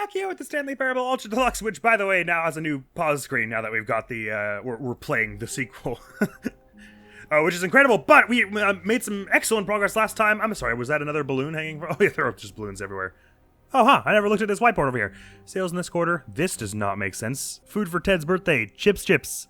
back here with the Stanley Parable Ultra Deluxe, which, by the way, now has a new pause screen now that we've got the, we're playing the sequel. Which is incredible, but we made some excellent progress last time. I'm sorry, was that another balloon hanging from? Oh, yeah, there are just balloons everywhere. Oh, huh, I never looked at this whiteboard over here. Sales in this quarter. This does not make sense. Food for Ted's birthday. Chip Chips,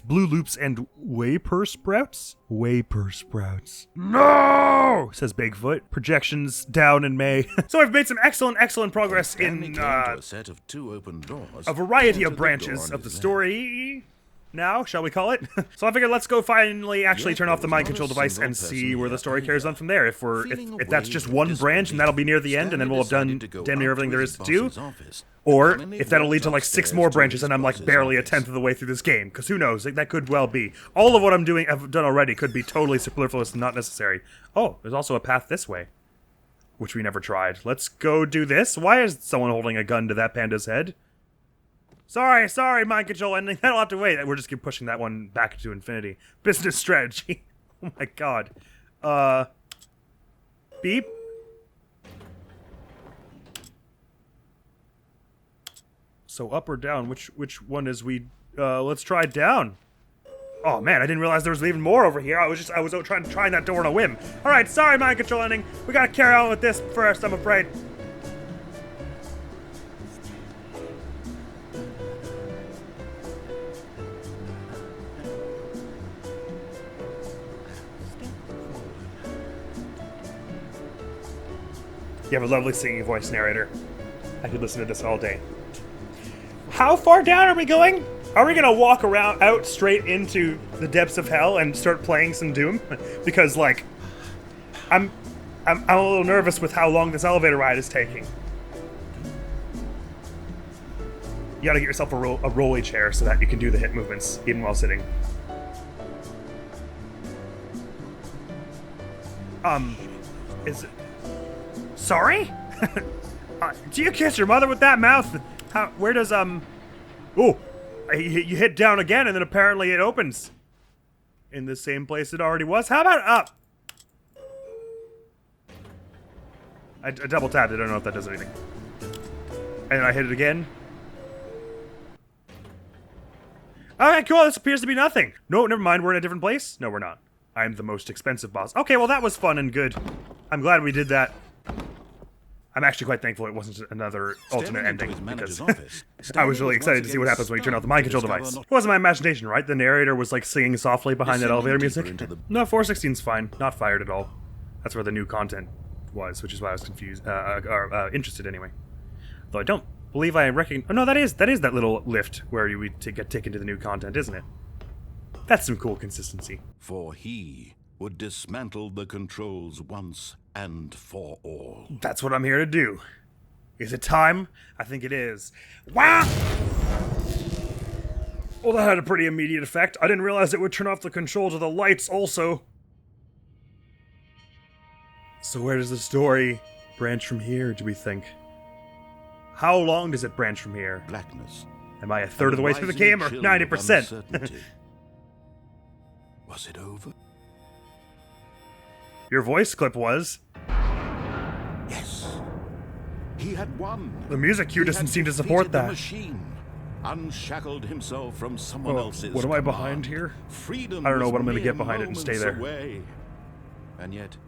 Blue Loops, and Waper Sprouts? Waper Sprouts. No! Says Bigfoot. Projections down in May. So I've made some excellent progress in, a set of 2 open doors. A variety of branches of the story. Now, shall we call it? So I figured let's go finally actually turn off the mind control device and see where the story carries on from there. If that's just one branch and that'll be near the end and then we'll have done damn near everything there is to do. Or if that'll lead to like 6 more branches and I'm like barely a 10th of the way through this game. Because who knows, that could well be. All of what I've done already could be totally superfluous and not necessary. Oh, there's also a path this way. Which we never tried. Let's go do this. Why is someone holding a gun to that panda's head? Sorry, mind control ending. That'll have to wait. We're just keep pushing that one back to infinity. Business strategy. Oh my god. Beep. So up or down? Which one is we? Let's try down. Oh man, I didn't realize there was even more over here. I was out trying that door on a whim. All right, sorry, mind control ending. We gotta carry on with this first, I'm afraid. You have a lovely singing voice, narrator. I could listen to this all day. How far down are we going? Are we gonna walk out straight into the depths of hell and start playing some Doom? Because like, I'm a little nervous with how long this elevator ride is taking. You gotta get yourself a rolly chair so that you can do the hip movements even while sitting. Is it? Sorry? Do you kiss your mother with that mouth? Where does, Oh, you hit down again and then apparently it opens. In the same place it already was. How about up? I double tapped it, I don't know if that does anything. And I hit it again. Okay, cool, this appears to be nothing. No, never mind, we're in a different place? No, we're not. I'm the most expensive boss. Okay, well that was fun and good. I'm glad we did that. I'm actually quite thankful it wasn't another alternate ending, because I was really excited to see what happens when you turn off the mind control device. It wasn't my imagination, right? The narrator was like singing softly behind that elevator music. No, 416's fine. Not fired at all. That's where the new content was, which is why I was confused, interested anyway. Though I don't believe I recognize... Oh no, that is that little lift where you get taken to the new content, isn't it? That's some cool consistency. For he would dismantle the controls once and for all. That's what I'm here to do. Is it time? I think it is. Wow! Well, that had a pretty immediate effect. I didn't realize it would turn off the controls of the lights also. So where does the story branch from here, do we think? How long does it branch from here? Blackness. Am I a third of the way through the game or 90%? Was it over? Your voice clip was. Yes. He had won. The music cue doesn't seem to support that. The machine unshackled himself from someone else's. What am I behind here? Freedom. I don't know, but I'm going to get behind it and stay there. Away. And yet,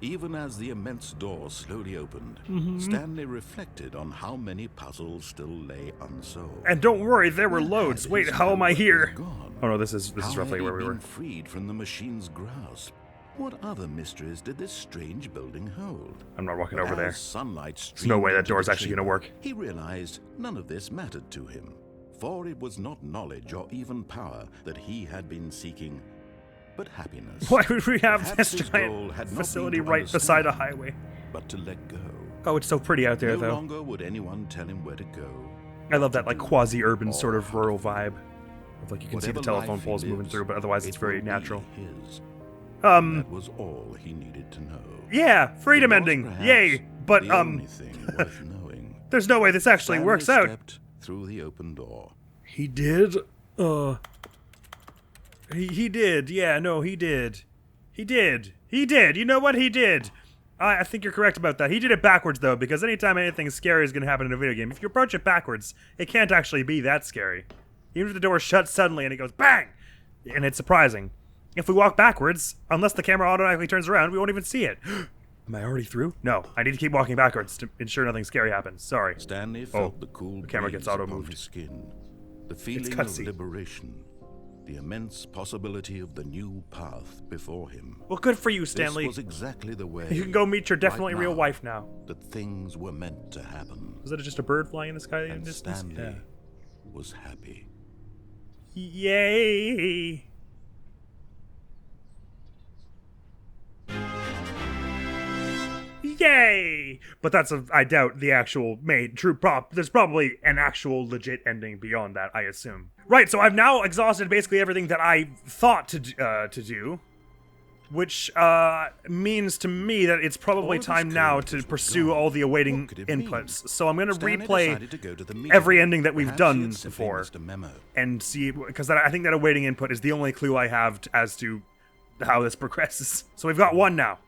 even as the immense door slowly opened, Stanley reflected on how many puzzles still lay unsolved. And don't worry, there were loads. Wait, how am I here? Oh no, this is roughly where we were. Freed from the machine's grasp. What other mysteries did this strange building hold? I'm not walking over there. Sunlight There's no way that door's actually gonna work. He realized none of this mattered to him, for it was not knowledge or even power that he had been seeking, but happiness. Why would we have Perhaps this his goal giant had not facility been to right beside a understand, highway? but to let go. Oh, it's so pretty out there, No though. longer would anyone tell him where to go. I love that, like, quasi-urban sort of rural vibe. Of, like, you can see the Whatever telephone life he poles moving lives, through, but otherwise it's it very will be natural. his. Um, That was all he needed to know. yeah, freedom It was ending, perhaps yay! But, the only thing worth knowing. there's no way this actually Stanley works out. stepped through the open door. He did? He did, yeah, no, he did. He did. You know what he did? I think you're correct about that. He did it backwards, though, because anytime anything scary is going to happen in a video game, if you approach it backwards, it can't actually be that scary. Even if the door shuts suddenly and it goes bang, and it's surprising. If we walk backwards, unless the camera automatically turns around, we won't even see it. Am I already through? No, I need to keep walking backwards to ensure nothing scary happens. Sorry. Stanley felt the cool camera gets breeze upon auto-moved. his skin, the feeling of cutsy. liberation, the immense possibility of the new path before him. Well, good for you, Stanley. This was exactly the way. You can go meet your definitely right real now, wife now. that things were meant to happen. Was that just a bird flying in the sky in the And distance? Stanley was happy. Yay! Yay! But that's I doubt the actual true prop. There's probably an actual legit ending beyond that, I assume. Right, so I've now exhausted basically everything that I thought to do, which means to me that it's probably time now to pursue all the awaiting inputs. So I'm going to replay every ending that we've done before and see, because I think that awaiting input is the only clue I have as to how this progresses. So we've got one now.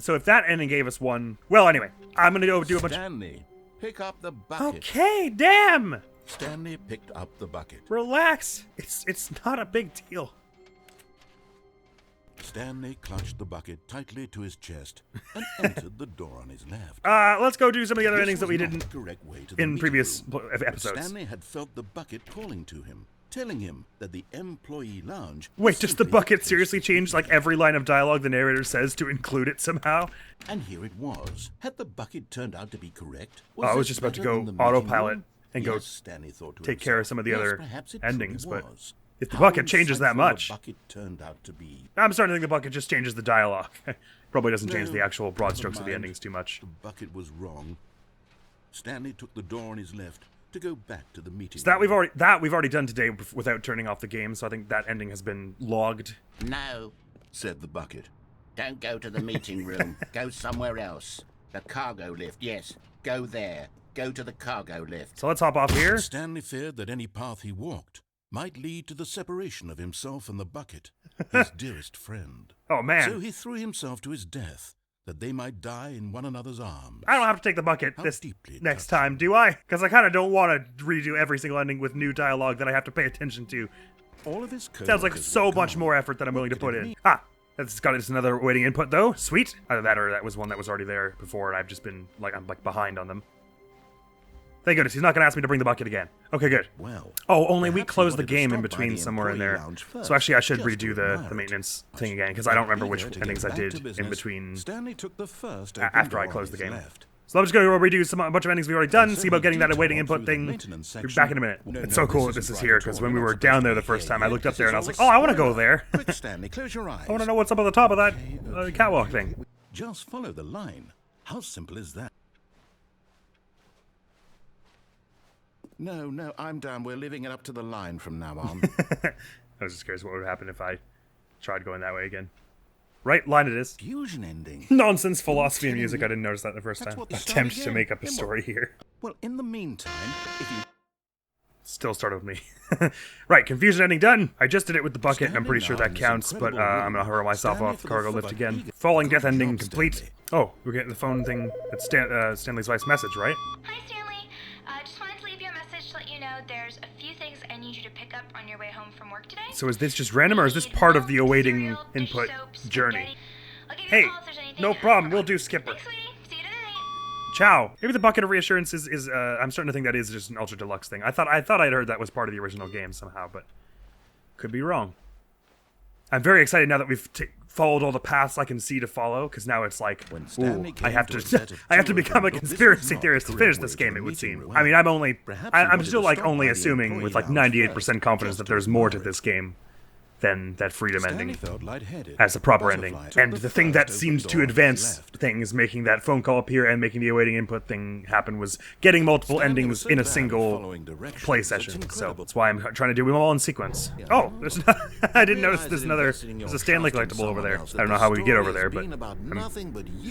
So if that ending gave us one, well, anyway, I'm gonna go do a bunch. Stanley, pick up the bucket. Okay, damn. Stanley picked up the bucket. Relax. It's not a big deal. Stanley clutched the bucket tightly to his chest and entered the door on his left. Let's go do some of the other endings that we This was didn't not the correct way to the in meeting previous room, but episodes. Stanley had felt the bucket calling to him, telling him that the employee lounge. Wait, does the simply bucket a seriously place change to like be. every line of dialogue the narrator says to include it somehow? And here it was. Had the bucket turned out to be correct? I was this just about to better go than the meeting autopilot room? and go Yes, Stanley thought to take care of himself. some of the Yes, other perhaps it endings, truly but was. if the How bucket changes that insightful much, the bucket turned out to be. I'm starting to think the bucket just changes the dialogue. Probably doesn't change No, the actual broad never strokes of the mind. endings too much. The bucket was wrong. Stanley took the door on his left to go back to the meeting. So that room. we've already done today without turning off the game, so I think that ending has been logged. No, said the bucket. don't go to the meeting room. Go somewhere else. The cargo lift, yes. Go there. Go to the cargo lift. So let's hop off here. Stanley feared that any path he walked might lead to the separation of himself and the bucket, his dearest friend. Oh man, So he threw himself to his death, that they might die in one another's arms. I don't have to take the bucket How this deeply it next touched time, do I? Because I kind of don't want to redo every single ending with new dialogue that I have to pay attention to. All of his Sounds like coworkers so were much gone. more effort than I'm willing to What put could it in. mean? Ah, that's got us another waiting input though. Sweet. Either that or that was one that was already there before, and I've just been I'm behind on them. Thank goodness he's not going to ask me to bring the bucket again. Okay, good. Well, Oh, only we perhaps he closed the wanted to game in stop by between the somewhere in employee there. lounge So first, actually, I should just redo to the admire it. maintenance I thing should again, because I don't be remember there which to get endings I back did to in business. between Stanley took the first open after I door on closed the his game. left. So I'm just going to redo a bunch of endings we've already done, And see about getting that certainly awaiting detailed input through the thing. maintenance Be section. back in a minute. No, It's no, so cool that this this is isn't here, right at because all. when we We're were not down supposed there to the be first here time, I yet. looked up This there is and I was all like, the oh, I want to spoiler go there. Quick, Stanley, close your eyes. I want to know what's up on the top of that catwalk thing. Just follow the line. How simple is that? No, I'm down. We're leaving it up to the line from now on. I was just curious what would happen if I tried going that way again. Right, line it is. Fusion ending. Nonsense philosophy and kidding music. me. I didn't notice that the first That's time. what the story Attempt to again. make up a Then what? story here. Well, in the meantime, if you... Still started with me. Right, confusion ending done. I just did it with the bucket. I'm pretty sure that Stanley counts, now but in this I'm gonna hurl myself Stanley off the for the cargo foot lift of again. eager. Falling Good death ending job, complete. Stanley. Oh, we're getting the phone thing. It's Stanley's wife's message, right? Hi, Stanley. Just wanted to leave you a message to let you know there's a few things I need you to pick up on your way home from work today. So is this just random, or is this part of the awaiting input journey? Hey, no problem. We'll do Skipper. Thanks, sweetie. See you tonight. Ciao. Maybe the bucket of reassurance is I'm starting to think that is just an ultra deluxe thing. I thought I'd heard that was part of the original game somehow, but could be wrong. I'm very excited now that we've followed all the paths I can see to follow, because now it's like, When ooh, Stanley I came have to a to set of I have to two become a of them, this was conspiracy not theorist the to correct finish way this to game. the It would meeting seem. room. I mean, Perhaps I'm wanted still to like stop only by the assuming employee with like lounge 98% first, confidence just that to there's more to admire this it. game than that freedom Stanley ending felt lightheaded. as a proper ending. Butterfly took And the the thing that first seemed open to door on his advance left. things, making that phone call appear and making the awaiting input thing happen, was getting multiple Stanley endings was so in a bad at single following directions, play it's session. So incredible. that's why I'm trying to do them all in sequence. Oh, there's I didn't notice there's there's a Stanley collectible over there. I don't know how we get over there, but I'm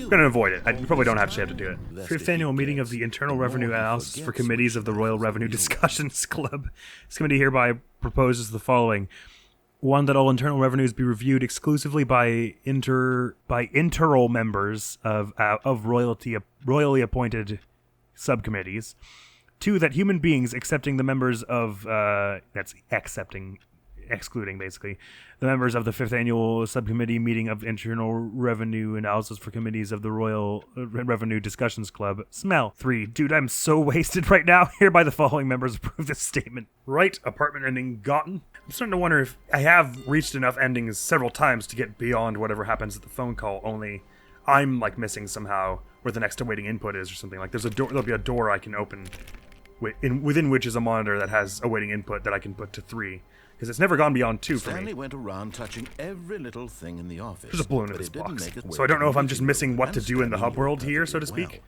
gonna avoid it. You probably don't actually have to do it. Fifth annual meeting of the Internal Revenue Analysis for Committees of the Royal Revenue Discussions Club. This committee hereby proposes the following. One, that all internal revenues be reviewed exclusively by interal members of royally appointed subcommittees. 2, that human beings, excepting the members of excluding basically the members of the 5th annual subcommittee meeting of internal revenue analysis for committees of the Royal Revenue Discussions Club, smell. 3, dude, I'm so wasted right now. Hereby the following members approve this statement. Right, apartment ending gotten. I'm starting to wonder if I have reached enough endings several times to get beyond whatever happens at the phone call, only I'm like missing somehow where the next awaiting input is or something. Like there'll be a door I can open within which is a monitor that has awaiting input that I can put to 3. Because it's never gone beyond 2 for me. Stanley went around touching every little thing in the office. There's a balloon in this box. So I don't know if I'm just missing what to do in the hub world here, so to speak.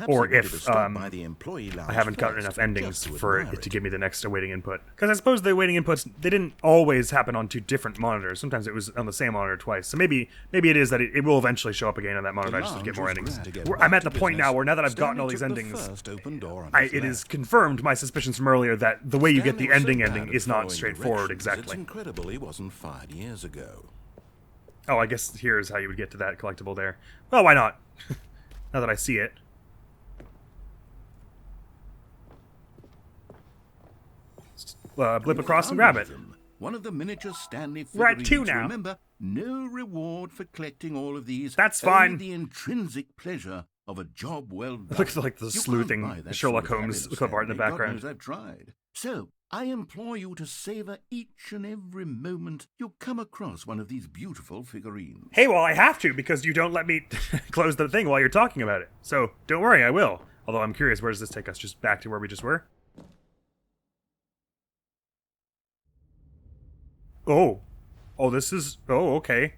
Or if I haven't gotten enough endings for it to give me the next awaiting input. Because I suppose the awaiting inputs, they didn't always happen on 2 different monitors. Sometimes it was on the same monitor twice. So maybe it is that it will eventually show up again on that monitor. I just have to get more endings. I'm at the point now where now that I've gotten all these endings, it is confirmed my suspicions from earlier that the way you get the ending is not straightforward exactly. It's incredible he wasn't fired years ago. Oh, I guess here's how you would get to that collectible there. Well, why not? Now that I see it. Blip across and grab it. One of the miniature Stanley figurines. We're at 2 now. Remember, no reward for collecting all of these. That's fine. Only the intrinsic pleasure of a job well done. It looks like the sleuthing Sherlock Holmes clip art in the background. God knows I've tried. So, I implore you to savor each and every moment you come across one of these beautiful figurines. Hey, well, I have to because you don't let me close the thing while you're talking about it. So, don't worry, I will. Although I'm curious, where does this take us? Just back to where we just were? Oh, this is... Oh, okay.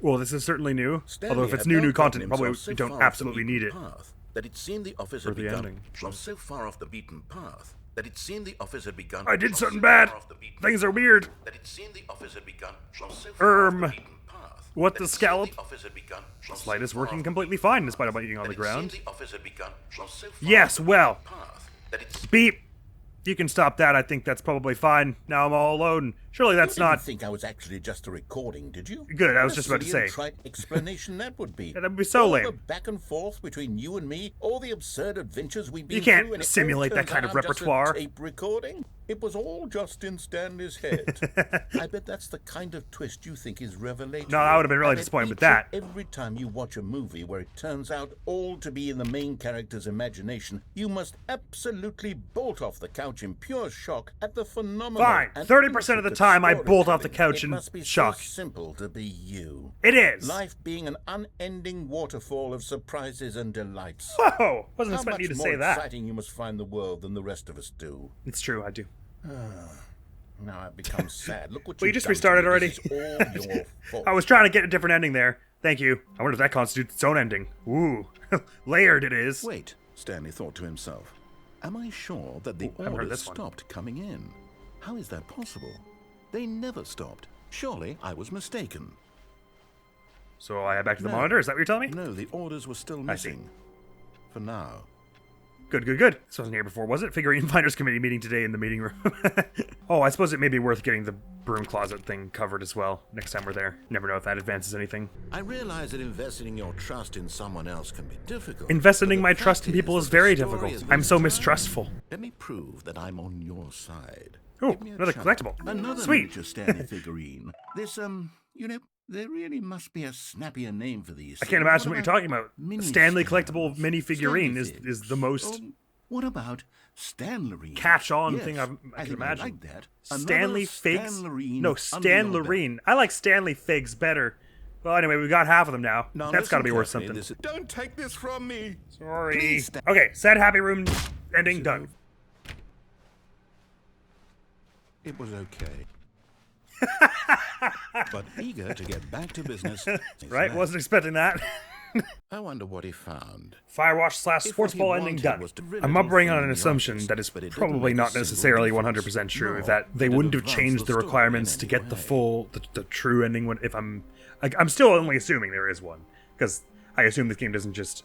Well, this is certainly new. Although if it's new content, probably we don't absolutely need it. That it seemed the office For had the begun ending. was so far off the beaten path that it seemed the office had begun. I did was something so bad. far off the beaten Things are path weird. That it seemed the office had begun was so far off the beaten path What that the it seemed scallop? the office had begun was This light so is far working off completely the fine beaten despite path it being on that the it ground. seemed the office had begun was so far Yes, off the well. beaten path that it Beep. You can stop that. I think that's probably fine. Now I'm all alone. Surely that's You didn't not... think I was actually just a recording, did you? Good, I was What a just about to silly and say. trite explanation that would be. Yeah, that would be so all lame. the back and forth between you and me, all the absurd adventures we've been You can't through, and it all simulate that turns kind out of I'm just a repertoire. tape recording. It was all just in Stanley's head. I bet that's the kind of twist you think is revelatory. No, I would have been really I bet disappointed with each and that. Every time you watch a movie where it turns out all to be in the main character's imagination, you must absolutely bolt off the couch in pure shock at the phenomenal. Fine. and 30% of the time I bolt off the storytelling. couch It in must be shock. So simple to be you. It is. Life being an unending waterfall of surprises and delights. Whoa! Wasn't How expecting you much to more say that. exciting you must find the world than the rest of us do. It's true, I do. Now I've become sad. Look what Well, you you've just done to restarted me. already. This is all your fault. I was trying to get a different ending there. Thank you. I wonder if that constitutes its own ending. Ooh. Layered it is. Wait, Stanley thought to himself. Am I sure that the I haven't heard orders this one. stopped coming in? How is that possible? They never stopped. Surely I was mistaken. So I head back to the No. monitor? Is that what you're telling me? No, the orders were still I see. missing. For now. Good. This wasn't here before, was it? Figurine Finders Committee meeting today in the meeting room. Oh, I suppose it may be worth getting the broom closet thing covered as well next time we're there. Never know if that advances anything. I realize that investing your trust in someone else can be difficult. Investing but the my fact trust in people that is very the story difficult. has I'm been so entirely- mistrustful. Let me prove that I'm on your side. Ooh, Give me a another chance. collectible. Another Sweet. miniature Stanley figurine. This, there really must be a snappier name for these. I can't things. imagine what you're talking about. Mini Stanley Stans? collectible mini figurine Stanley is figs? the most What about Stanlerine? catch-on Yes, thing I think can imagine. like that. Stanley Another figs? Stanlerine No, under your belt. Stanlerine. I like Stanley figs better. Well, anyway, we've got half of them now. Now That's got to listen be worth carefully, something. Don't take this from me. Sorry. Please, Okay, sad happy room ending done. It was okay. But eager to get back to business. Right? Wasn't expecting that. I wonder what he found. Firewash / If sports what he ball ending wanted done. was to really I'm go operating on through an the assumption office, that is but it didn't probably make not a single necessarily difference, 100% true. nor That they did it wouldn't have advance changed the the story requirements in to any get the way. full, the true ending. If I'm still only assuming there is one, because I assume this game doesn't just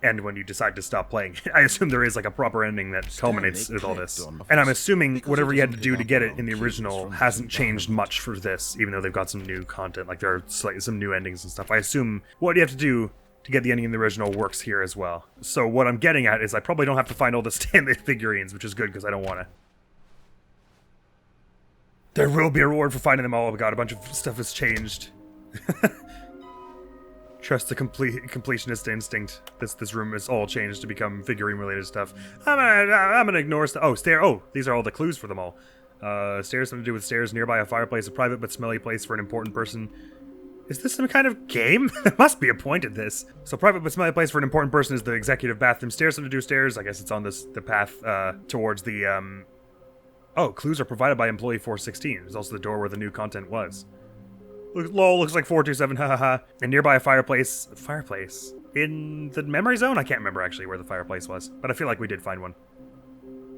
end when you decide to stop playing. I assume there is like a proper ending that culminates with all this. And I'm assuming whatever you had to do to get it in the original hasn't changed much for this, even though they've got some new content, like there are some new endings and stuff. I assume what you have to do to get the ending in the original works here as well. So what I'm getting at is I probably don't have to find all the Stanley figurines, which is good because I don't want to. There will be a reward for finding them all. Oh my god, a bunch of stuff has changed. Trust the completionist instinct. This room is all changed to become figurine-related stuff. I'm gonna ignore stuff. Oh, Oh, these are all the clues for them all. Stairs, something to do with stairs. Nearby a fireplace, a private but smelly place for an important person. Is this some kind of game? There must be a point in this. So private but smelly place for an important person is the executive bathroom. Stairs, something to do with stairs. I guess it's on the path towards the Oh, clues are provided by employee 416. There's also the door where the new content was. Lol, looks like 427, hahaha. And nearby a fireplace. Fireplace? In the memory zone? I can't remember actually where the fireplace was, but I feel like we did find one.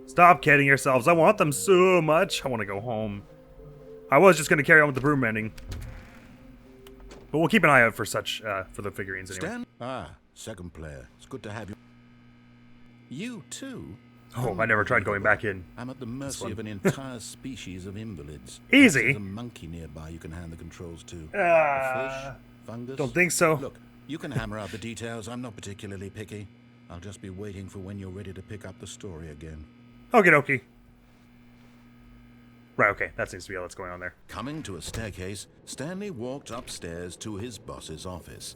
Stop kidding yourselves. I want them so much. I want to go home. I was just going to carry on with the broom ending. But we'll keep an eye out for such, for the figurines anyway. Second player. It's good to have you. You too? Oh, I never tried going back in. I'm at the mercy of an entire species of invalids. Easy. There's a monkey nearby you can hand the controls to. A fish? Fungus? Don't think so. Look, you can hammer out the details. I'm not particularly picky. I'll just be waiting for when you're ready to pick up the story again. Okie dokie. Right, okay. That seems to be all that's going on there. Coming to a staircase, Stanley walked upstairs to his boss's office.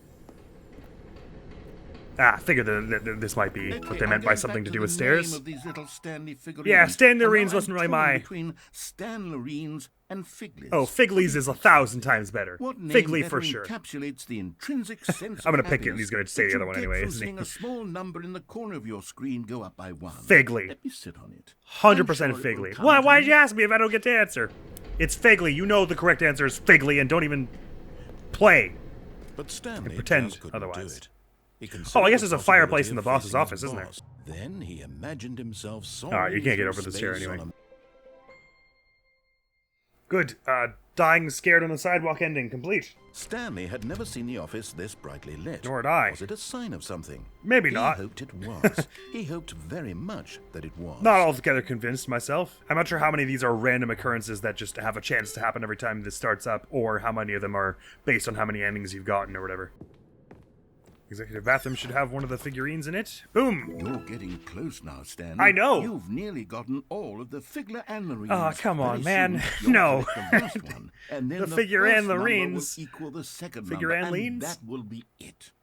I figured that this might be what they meant by something to do with stairs. Of these little Stanley figurines. Yeah, Stanleyreens wasn't really my... Between Stanleyreens and Figlies. Oh, Figlies is 1,000 times better. What name Figley better for sure. Encapsulates the intrinsic sense I'm gonna of pick it and he's gonna say the other one that you anyway, get isn't from he? seeing a small number in the corner of your screen go up by 1. Figley. Let me sit on it. 100% I'm sure it will Figley. come Why, to why'd me. you ask me if I don't get to answer? It's Figley. You know the correct answer is Figley and don't even play. But Stanley pretend just couldn't otherwise. do it. He Oh, I guess there's a considered the fireplace in the possibility boss's of office, facing isn't there? his boss. Then he imagined himself Alright, you can't get soaring over through this chair space anyway. on Good. Dying scared on the sidewalk ending complete. Stanley had never seen the office this brightly lit. Nor had I. Was it a sign of something? Maybe not. He hoped it was. He hoped very much that it was. Not altogether convinced myself. I'm not sure how many of these are random occurrences that just have a chance to happen every time this starts up, or how many of them are based on how many endings you've gotten or whatever. Executive bathroom should have one of the figurines in it. Boom! You're getting close now, Stanley. I know. You've nearly gotten all of the Figler and Marines. Oh, come on, Very man. soon, you'll No. collect the last one, and then The the figure first and the number Marines. will equal the second Figure number, and and Leans? that will be it.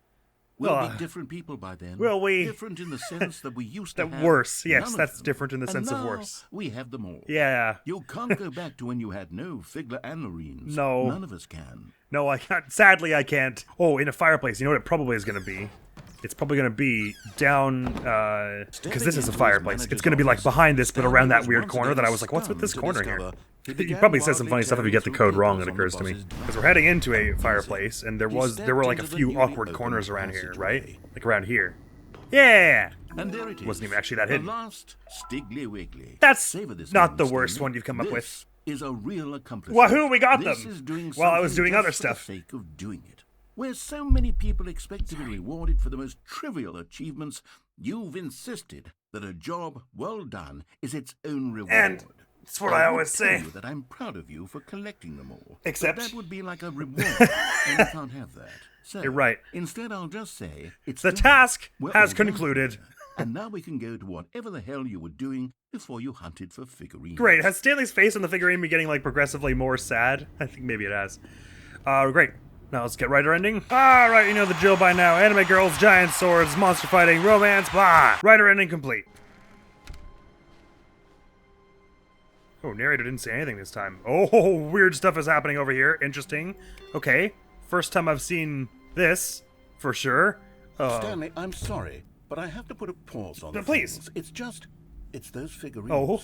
We'll Ugh. be different people by then. Will we? Different in the sense that we used to That have worse. Yes, none of that's them. different in the And sense of now worse. We have them all. Yeah. You can't go back to when you had no Figler and Marines. No. None of us can. No, I can't. Sadly, I can't. Oh, in a fireplace. You know what it probably is going to be? It's probably going to be down, because this is a fireplace. It's going to be like behind this, but around that weird corner that I was like, what's with this corner here? He probably says some funny stuff if you get the code wrong, it occurs to me. Because we're heading into a fireplace, and there were like a few awkward corners around here, right? Like around here. Yeah! And there it is. Wasn't even actually that hidden. The last Stiggly Wiggly. That's Savor this not moment, the worst Stanley. one you've come up with. This is a real accomplishment. Wahoo, we got This them! is doing While I was something doing just other for stuff. the sake of doing it. Where so many people expect to be rewarded for the most trivial achievements, you've insisted that a job well done is its own reward. And that's what I would always tell say. you that I'm proud of you for collecting them all. Except- But that would be like a reward, and you can't have that. So, You're right. Instead, I'll just say it's The done. task Well has done. concluded. And now we can go to whatever the hell you were doing before you hunted for figurines. Great. Has Stanley's face on the figurine been getting, like, progressively more sad? I think maybe it has. Great. Now let's get right to our ending. Alright, you know the drill by now. Anime girls, giant swords, monster fighting, romance, blah! Writer ending complete. Oh, narrator didn't say anything this time. Oh, weird stuff is happening over here. Interesting. Okay. First time I've seen this, for sure. Stanley, I'm sorry, but I have to put a pause on No, the please. things. It's those figurines. Oh.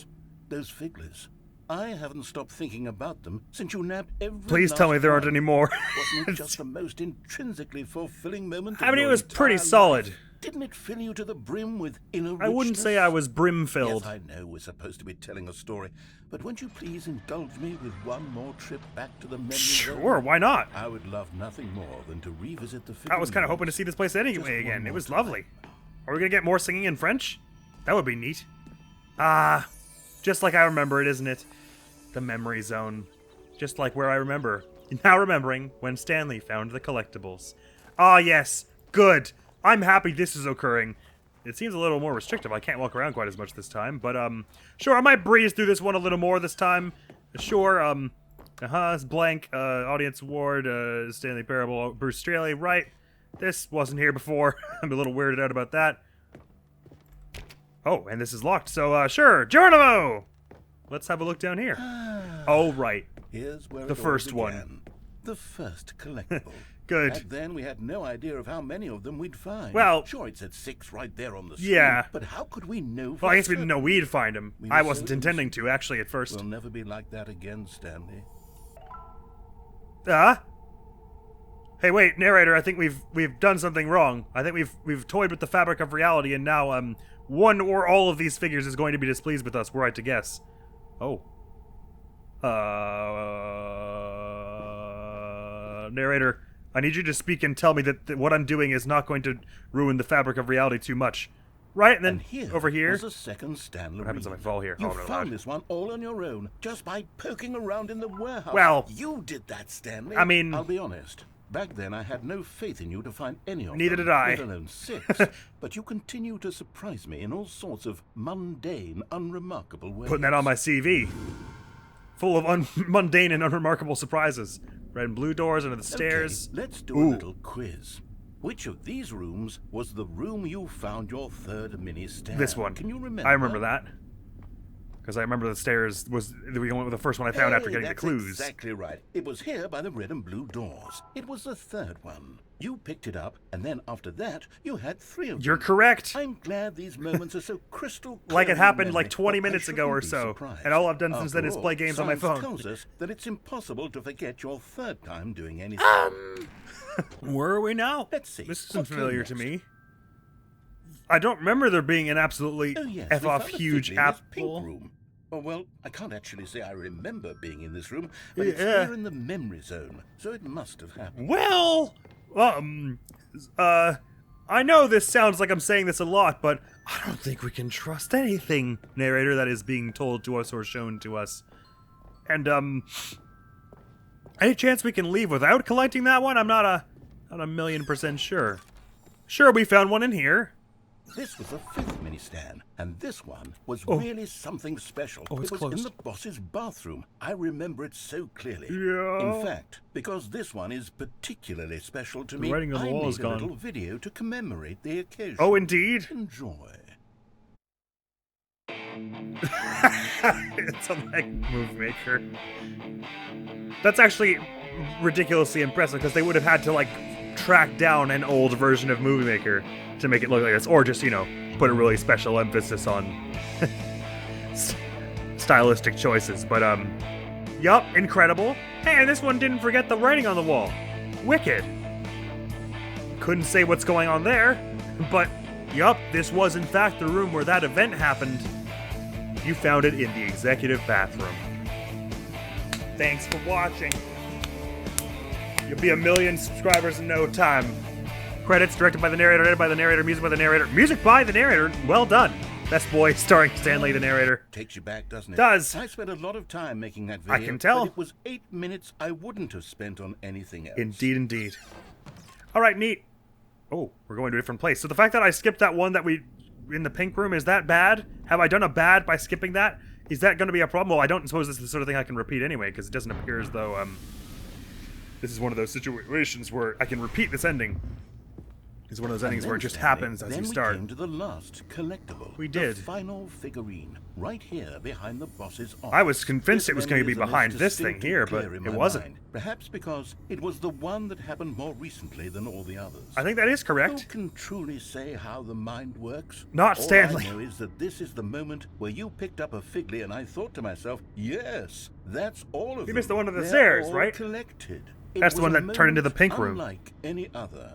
Those figlers. I haven't stopped thinking about them since you nabbed every Please tell me there aren't one. any more. Wasn't it just the most intrinsically fulfilling moment of I mean, it your was pretty entire solid. life? Didn't it fill you to the brim with inner I wouldn't say I was brim-filled. Yes, I know we're supposed to be telling a story, but won't you please indulge me with one more trip back to the memory Sure, lane? why not? I would love nothing more than to revisit the I was kind of hoping to figurines. see this place anyway Just one again. It more was time. lovely. Are we gonna get more singing in French? That would be neat. Ah, just like I remember it, isn't it? The memory zone. Just like where I remember. Now remembering when Stanley found the collectibles. Ah, yes. Good. I'm happy this is occurring. It seems a little more restrictive. I can't walk around quite as much this time, but, sure, I might breeze through this one a little more this time. Sure, it's blank, audience award, Stanley Parable, Bruce Straley, right? This wasn't here before. I'm a little weirded out about that. Oh, and this is locked, so, sure, Geronimo! Let's have a look down here. Oh, right. Here's where the first one. The first collectible. Good. Back then, we had no idea of how many of them we'd find. Well, sure, it said 6 right there on the screen. Yeah. But how could we know for Well, I guess we certain? didn't know we'd find him. We I were wasn't so intending to, actually, at first. We'll never be like that again, Stanley. Hey, wait, narrator, I think we've done something wrong. I think we've toyed with the fabric of reality, and now, one or all of these figures is going to be displeased with us, were I to guess. Oh. Narrator, I need you to speak and tell me that what I'm doing is not going to ruin the fabric of reality too much. Right, and then over here. Was a second Stanley. What happens if I fall here? You Oh, no, found this one all on your own, just by poking around in the warehouse. Well, you did that, Stanley. I mean, I'll be honest. Back then, I had no faith in you to find any of them. Neither did I. Let alone 6. But you continue to surprise me in all sorts of mundane, unremarkable ways. Putting that on my CV. Full of mundane and unremarkable surprises. Red and blue doors under the stairs. Okay, let's do a little quiz. Which of these rooms was the room you found your third mini stand? This one. Can you remember? I remember that. Because I remember the stairs was the first one I found after getting the clues. Exactly right. It was here by the red and blue doors. It was the third one. You picked it up, and then after that, you had 3 of them. You're correct. I'm glad these moments are so crystal clear. Like it happened in memory, like 20 but I minutes ago or shouldn't be so. surprised. And all I've done since After then is all, play games on my science phone. tells us that it's impossible to forget your third time doing anything. Where are we now? Let's see. This isn't What came familiar to next? me. I don't remember there being an absolutely Oh, yes, F we off found a huge figure in this pink apple. room. Oh, well, I can't actually say I remember being in this room, but it's Yeah. here in the memory zone, so it must have happened. Well, I know this sounds like I'm saying this a lot, but I don't think we can trust anything, narrator, that is being told to us or shown to us. And, any chance we can leave without collecting that one? I'm not a 1,000,000% sure. Sure, we found one in here. This was the 5th mini stand, and this one was Oh. really something special. Oh, it's it was in closed. the boss's bathroom. I remember it so clearly. Yeah. In fact, because this one is particularly special to me, writing on the I wall made is a gone. little video to commemorate the occasion. Oh, indeed. Enjoy. It's a like Movie Maker. That's actually ridiculously impressive because they would have had to like track down an old version of Movie Maker to make it look like this, or just put a really special emphasis on stylistic choices. But yup, incredible. Hey, and this one didn't forget the writing on the wall. Wicked. Couldn't say what's going on there, but yup, this was in fact the room where that event happened. You found it in the executive bathroom. Thanks for watching. You'll be 1,000,000 subscribers in no time. Credits directed by the narrator, edited by the narrator, music by the narrator. Music by the narrator. Well done. Best Boy starring Stanley the narrator. Takes you back, doesn't it? Does. I spent a lot of time making that video. I can tell. But it was 8 minutes I wouldn't have spent on anything else. Indeed, indeed. All right, neat. Oh, we're going to a different place. So the fact that I skipped that one that we in the pink room, is that bad? Have I done a bad by skipping that? Is that going to be a problem? Well, I don't suppose this is the sort of thing I can repeat anyway, because it doesn't appear as though this is one of those situations where I can repeat this ending. It's one of those endings where it just happens as you start. Then we came to the last collectible. We did. The final figurine, right here behind the boss's office. I was convinced This it was going to be memory is behind the this most thing here, but clear in it my wasn't. mind. Perhaps because it was the one that happened more recently than all the others. I think that is Who correct. can truly say how the mind works? Not All Stanley. I know is that this is the moment where you picked up a Figley and I thought to myself, yes, that's all of them. You missed the one on the They're stairs, all right? collected. It That's the was one a that turned into the moment pink room. Unlike any other.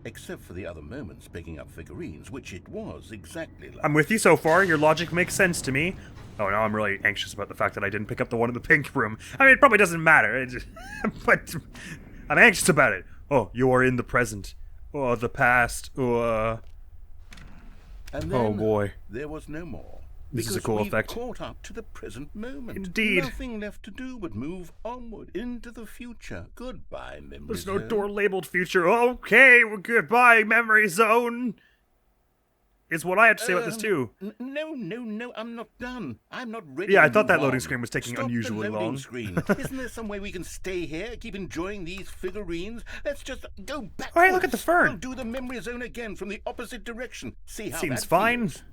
Except for the other moments picking up figurines, which it was exactly like. I'm with you so far. Your logic makes sense to me. Oh, now I'm really anxious about the fact that I didn't pick up the one in the pink room. I mean, it probably doesn't matter. But I'm anxious about it. Oh, you are in the present. Oh, the past. Oh, And then Oh boy. there was no more. This is a Because cool we've effect. caught up to the present moment. Indeed. Nothing left to do but move onward into the future. Goodbye, memory There's no zone. door labeled future. Okay, well, goodbye, memory zone. Is what I have to say about this too. No, I'm not done. I'm not ready. Yeah, to I thought that move loading on. screen was taking Stop unusually the loading long. Screen. Isn't there some way we can stay here, keep enjoying these figurines? Let's just go back. Oh, hey, look at the fern. We'll do the memory zone again from the opposite direction. See how Seems that fine. feels.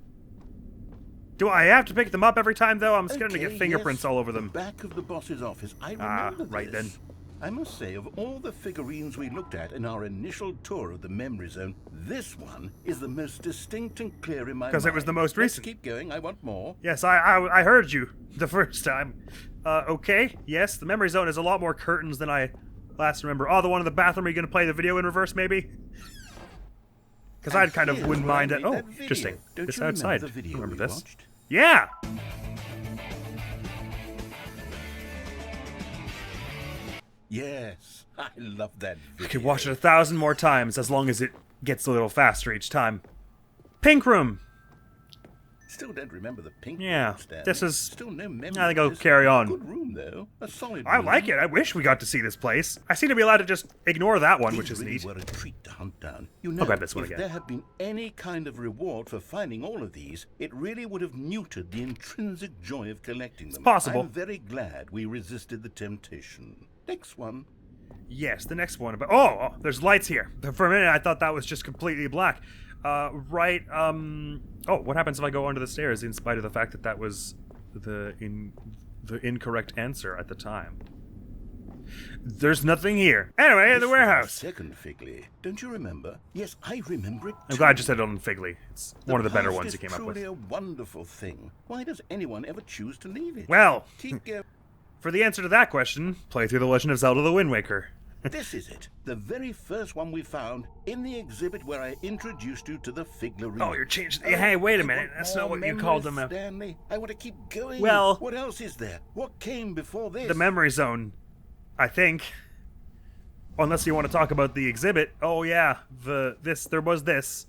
Do I have to pick them up every time though? I'm scared to Okay, get fingerprints yes, all over the them. back of the boss's office. I Ah, remember right this. then. I must say, of all the figurines we looked at in our initial tour of the memory zone, this one is the most distinct and clear in my mind. Because it was the most recent. Let's keep going. I want more. Yes, I heard you the first time. Okay, yes, the memory zone has a lot more curtains than I last remember. Oh, the one in the bathroom. Are you going to play the video in reverse, maybe? Because I kind of Here's wouldn't where I mind it. made Oh, that video. interesting. Don't It's you remember outside. the video Remember we this? watched? Yeah. Yes, I love that video. I could watch it 1,000 more times as long as it gets a little faster each time. Pink room. Still don't remember the pink Yeah, room, Stanley. this is- Still no memory. I think I'll of this. carry on. Good room though. A solid I room. like it. I wish we got to see this place. I seem to be allowed to just ignore that one, These which is really neat. were a treat to hunt down. You know, grab this one if again. there had been any kind of reward for finding all of these, it really would have neutered the intrinsic joy of collecting them. possible. I'm very glad we resisted the temptation. Next one. Yes, the next one. But oh, there's lights here. For a minute, I thought that was just completely black. Right. Oh, what happens if I go under the stairs in spite of the fact that that was the incorrect answer at the time? There's nothing here. Anyway, in the This was warehouse. our second Figley. Don't you remember? Yes, I remember it too. I'm glad you said it on Figley. It's one of the better past ones is you came up truly with. a wonderful thing. Why does anyone ever choose to leave it? Well, Keep going. for the answer to that question, play through The Legend of Zelda: The Wind Waker. This is it. The very first one we found in the exhibit where I introduced you to the figurine. Oh, you're changing. Hey, wait a I minute. want That's more not what you memories, called them. Stanley. I want to keep going. Well- What else is there? What came before this? The memory zone, I think. Unless you want to talk about the exhibit. Oh yeah, there was this.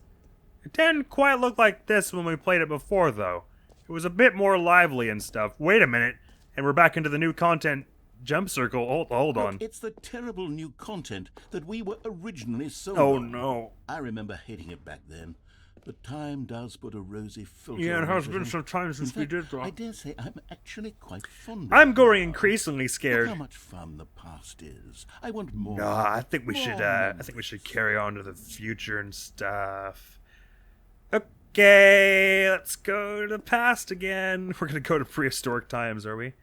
It didn't quite look like this when we played it before, though. It was a bit more lively and stuff. Wait a minute, and we're back into the new content jump circle. Hold Look, on. it's the terrible new content that we were originally sold Oh on. no. I remember hating it back then. But time does put a rosy filter Yeah, it on has been everything. some time since In we fact, did that. I dare say I'm actually quite fond of I'm it growing now. increasingly Look scared. how much fun the past is. I want more. Nah, I think we more should. I think we should memories. carry on to the future and stuff. Okay, let's go to the past again. We're gonna go to prehistoric times, are we?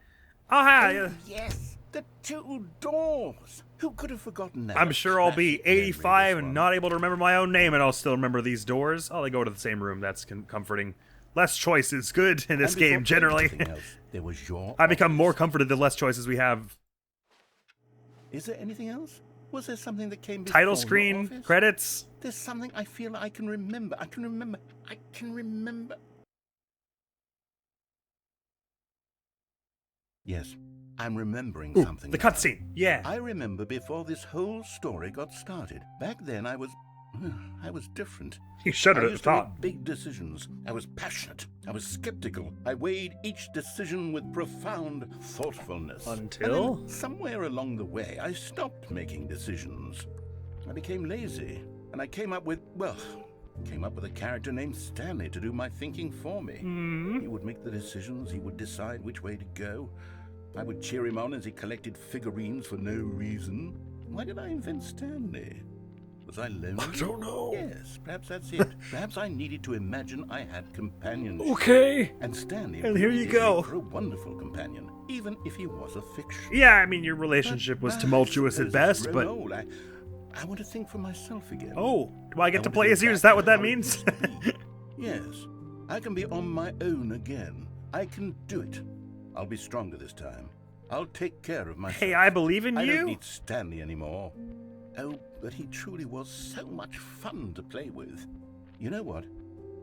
Oh, hi. Oh, yes, the two doors. Who could have forgotten that? I'm sure I'll be Classic memory, 85 this and one. not able to remember my own name, and I'll still remember these doors. Oh, they go to the same room. That's comforting. Less choice is good in this And before game, generally. anything else, there was your I become more office. comforted the less choices we have. Is there anything else? Was there something that came before Title your screen, office? credits. There's something I feel I can remember. I can remember. Yes, I'm remembering Ooh, something. the now. cutscene. Yeah. I remember before this whole story got started. Back then, I was different. You shut it I at the used to top. make big decisions. I was passionate. I was skeptical. I weighed each decision with profound thoughtfulness. Until? And then, somewhere along the way, I stopped making decisions. I became lazy, and I came up with a character named Stanley to do my thinking for me. He would make the decisions. He would decide which way to go. I would cheer him on as he collected figurines for no reason. Why did I invent Stanley? Was I lonely? I don't know. Yes, perhaps that's it. Perhaps I needed to imagine I had companionship. Okay. And Stanley And here really you did go. make for a wonderful companion, even if he was a fiction. Yeah, I mean, your relationship was But tumultuous I at suppose I've best, grown but... old. I want to think for myself again. Oh, do I get to want play go as you? back Is that to what that how it means? used to be. Yes, I can be on my own again. I can do it. I'll be stronger this time. I'll take care of myself. Hey, I believe in I don't you. need Stanley anymore. Oh, but he truly was so much fun to play with. You know what?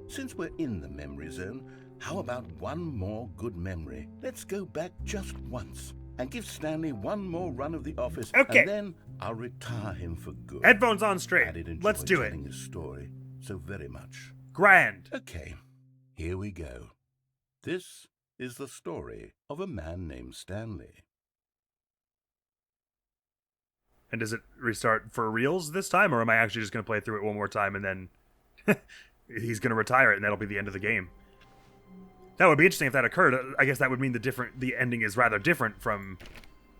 Since we're in the memory zone, how about one more good memory? Let's go back just once and give Stanley one more run of the office. Okay. And then I'll retire him for good. Headphones on I straight. did enjoy Let's do it. telling his story so very much. Grand. Okay, here we go. This is the story of a man named Stanley. And does it restart for reals this time, or am I actually just going to play through it one more time and then he's going to retire it and that'll be the end of the game? That would be interesting if that occurred. I guess that would mean the ending is rather different from...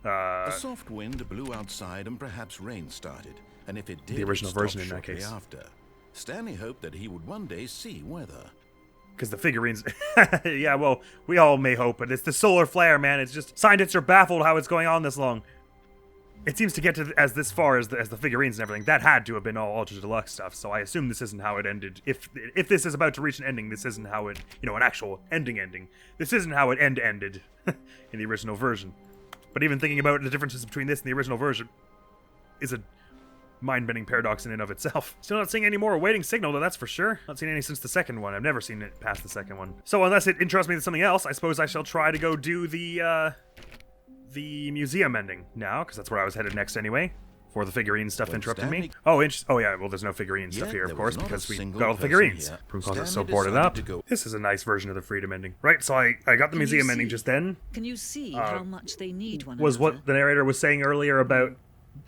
A soft wind blew outside and perhaps rain started. And if it did, the original it stopped version in that shortly case. After. Stanley hoped that he would one day see weather. Because the figurines... yeah, well, we all may hope, but it's the solar flare, man. It's just... Scientists are baffled how it's going on this long. It seems to get to as this far as the figurines and everything. That had to have been all Ultra Deluxe stuff, so I assume this isn't how it ended. If this is about to reach an ending, this isn't how it... an actual ending. This isn't how it ended in the original version. But even thinking about the differences between this and the original version is a mind-bending paradox in and of itself. Still not seeing any more awaiting signal, though, that's for sure. Not seen any since the second one. I've never seen it past the second one. So unless it interests me to something else, I suppose I shall try to go do the museum ending now, because that's where I was headed next anyway, before the figurine stuff interrupted me. Oh, yeah, well, there's no figurine stuff here, of course, because we got all the figurines. Because I'm so boarded up. This is a nice version of the freedom ending. Right, so I got the museum ending just then. Can you see how much they need one was another? What the narrator was saying earlier about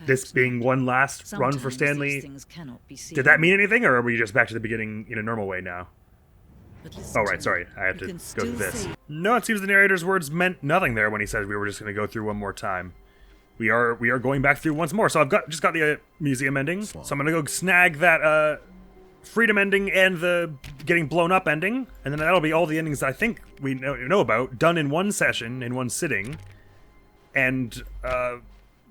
this being one last run for Sometimes Stanley. these things cannot be seen. Did that mean anything, or are we just back to the beginning in a normal way now? But listen Oh, to right, me. sorry. I had You to can go still through this. see- No, it seems the narrator's words meant nothing there when he said we were just going to go through one more time. We are going back through once more. So I've just got the museum ending. So I'm going to go snag that freedom ending and the getting blown up ending. And then that'll be all the endings that I think we know about, done in one session, in one sitting. And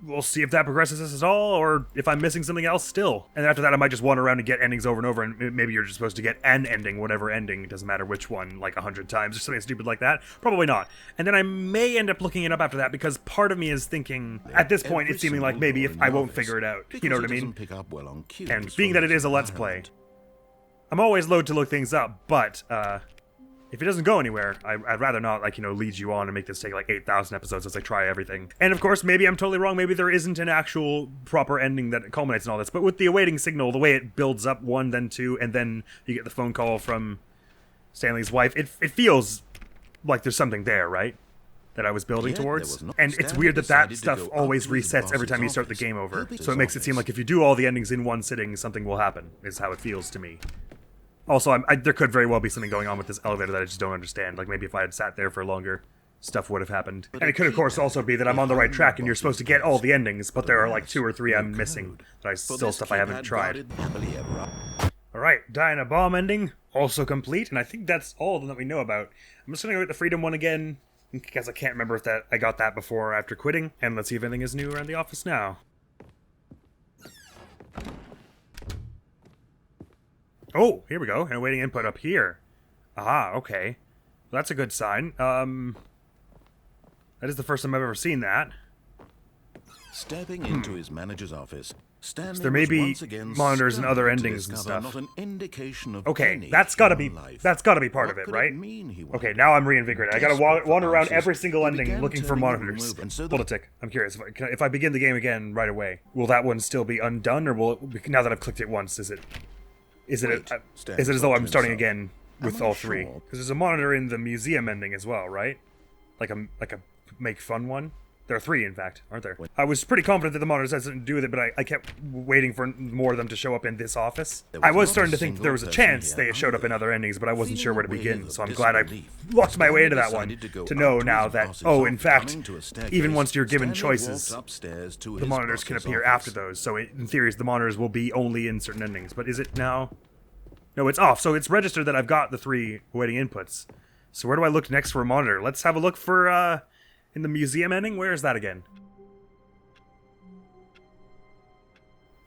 we'll see if that progresses us at all, or if I'm missing something else still. And after that, I might just wander around and get endings over and over, and maybe you're just supposed to get an ending, whatever ending, it doesn't matter which one, like 100 times, or something stupid like that. Probably not. And then I may end up looking it up after that, because part of me is thinking, at this point, it's seeming like maybe if I won't figure it out. You know what I mean? And being that it is a Let's Play, I'm always loath to look things up, but, if it doesn't go anywhere, I'd rather not, lead you on and make this take, 8,000 episodes as I try everything. And, of course, maybe I'm totally wrong. Maybe there isn't an actual proper ending that culminates in all this. But with the awaiting signal, the way it builds up 1, then 2, and then you get the phone call from Stanley's wife, it feels like there's something there, right? That I was building towards. And it's weird that stuff always resets every time you start the game over. So it makes it seem like if you do all the endings in one sitting, something will happen, is how it feels to me. Also, there could very well be something going on with this elevator that I just don't understand. Like, maybe if I had sat there for longer, stuff would have happened. And it could, of course, also be that I'm on the right track and you're supposed to get all the endings, but there are, 2 or 3 I'm missing. Still stuff I haven't tried. Alright, die in a bomb ending, also complete, and I think that's all of them that we know about. I'm just gonna go get the freedom one again, because I can't remember if I got that before or after quitting, and let's see if anything is new around the office now. Oh, here we go. And awaiting input up here. Aha, okay. Well, that's a good sign. That is the first time I've ever seen that. Stepping into his manager's office, Stanley So there may was be once again monitors and other stunned to endings and discover stuff. Not an indication of Okay, any that's gotta be human life. part of What it, could right? mean, he Okay, wondered? now I'm reinvigorated. I gotta Desperate for wander around answers, every single he ending began looking for turning over monitors. and so Hold a tick. I'm curious. If I begin the game again right away, will that one still be undone, or will it, now that I've clicked it once, is it as though I'm starting again with all 3? sure? Because there's a monitor in the museum ending as well, right? Like a make fun one. There are 3, in fact, aren't there? I was pretty confident that the monitors had something to do with it, but I kept waiting for more of them to show up in this office. I was starting to think that there was a chance they showed up in other endings, but I wasn't sure where to begin, so I'm glad I walked my way into that one to know now that, oh, in fact, even once you're given choices, the monitors can appear after those, so in theory, the monitors will be only in certain endings. But is it now? No, it's off, so it's registered that I've got the 3 awaiting inputs. So where do I look next for a monitor? Let's have a look for, in the museum ending? Where is that again?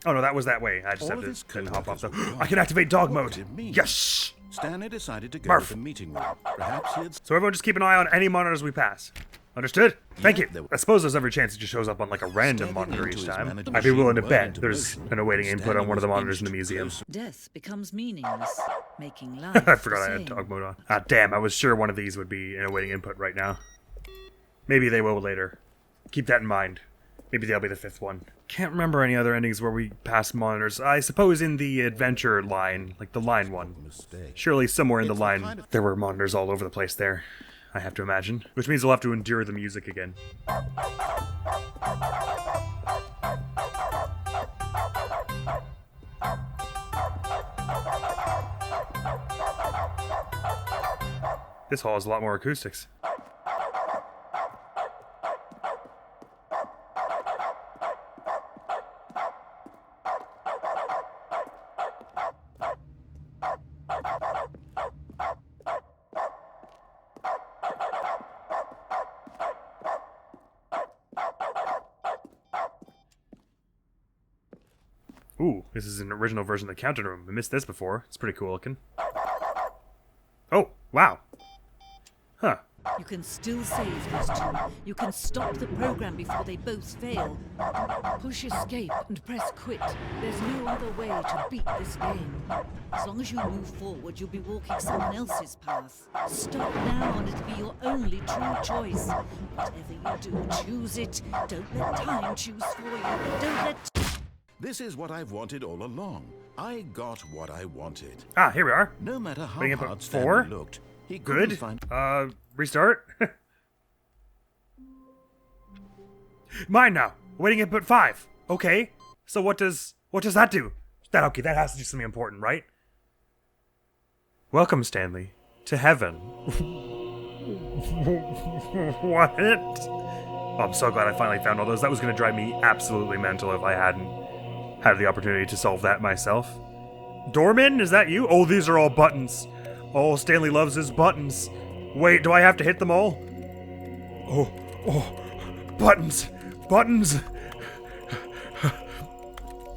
Oh no, that was that way. I just have to then hop off. So I can activate dog mode. Yes! Stanley decided to go Barf. to the meeting room. Perhaps he had So everyone just keep an eye on any monitors we pass. Understood? Thank you. I suppose there's every chance it just shows up on a random monitor each time. I'd be willing to bet there's an awaiting input on one of the monitors in the museum. Death becomes meaningless, making life I forgot I the had same. dog mode on. Ah, damn, I was sure one of these would be an awaiting input right now. Maybe they will later. Keep that in mind. Maybe that'll be the 5th one. Can't remember any other endings where we pass monitors. I suppose in the adventure line, like the line one. Surely somewhere in the line there were monitors all over the place there, I have to imagine. Which means we'll have to endure the music again. This hall has a lot more acoustics. Ooh, this is an original version of the counting room. I missed this before. It's pretty cool looking. Oh, wow. Huh. You can still save those two. You can stop the program before they both fail. Push escape and press quit. There's no other way to beat this game. As long as you move forward, you'll be walking someone else's path. Stop now and it'll be your only true choice. Whatever you do, choose it. Don't let time choose for you. Don't let... This is what I've wanted all along. I got what I wanted. Ah, here we are. No matter how Bring up hard at 4. Stanley looked, he couldn't Good. find... Restart. Mine now. Waiting input 5. Okay. So what does that do? Okay, that has to do something important, right? Welcome, Stanley, to heaven. What? Oh, I'm so glad I finally found all those. That was going to drive me absolutely mental if I hadn't had the opportunity to solve that myself. Dorman, is that you? Oh, these are all buttons. Oh, Stanley loves his buttons. Wait, do I have to hit them all? Oh, buttons. Buttons.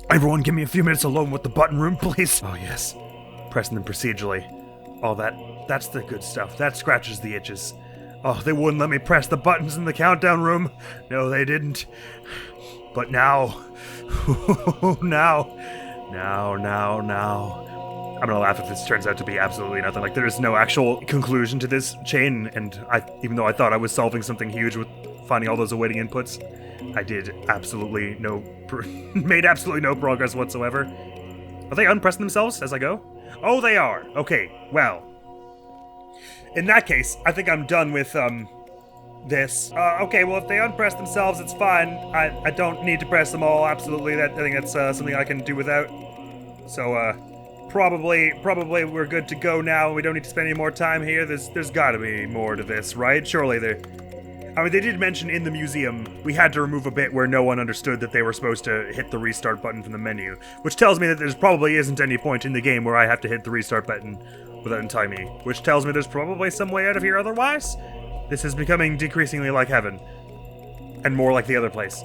Everyone, give me a few minutes alone with the button room, please. Oh, yes. Pressing them procedurally. Oh, that's the good stuff. That scratches the itches. Oh, they wouldn't let me press the buttons in the countdown room. No, they didn't. But now. now. I'm gonna laugh if this turns out to be absolutely nothing. Like, there's no actual conclusion to this chain, and even though I thought I was solving something huge with finding all those awaiting inputs, I did absolutely made absolutely no progress whatsoever. Are they unpressing themselves as I go? Oh, they are. Okay, well. In that case, I think I'm done with, this. Okay, well, if they unpress themselves, it's fine. I don't need to press them all, absolutely. I think that's, something I can do without. So, probably we're good to go now. We don't need to spend any more time here. There's gotta be more to this, right? Surely they did mention in the museum we had to remove a bit where no one understood that they were supposed to hit the restart button from the menu, which tells me that there's probably isn't any point in the game where I have to hit the restart button without telling me, which tells me there's probably some way out of here otherwise. This is becoming decreasingly like heaven, and more like the other place.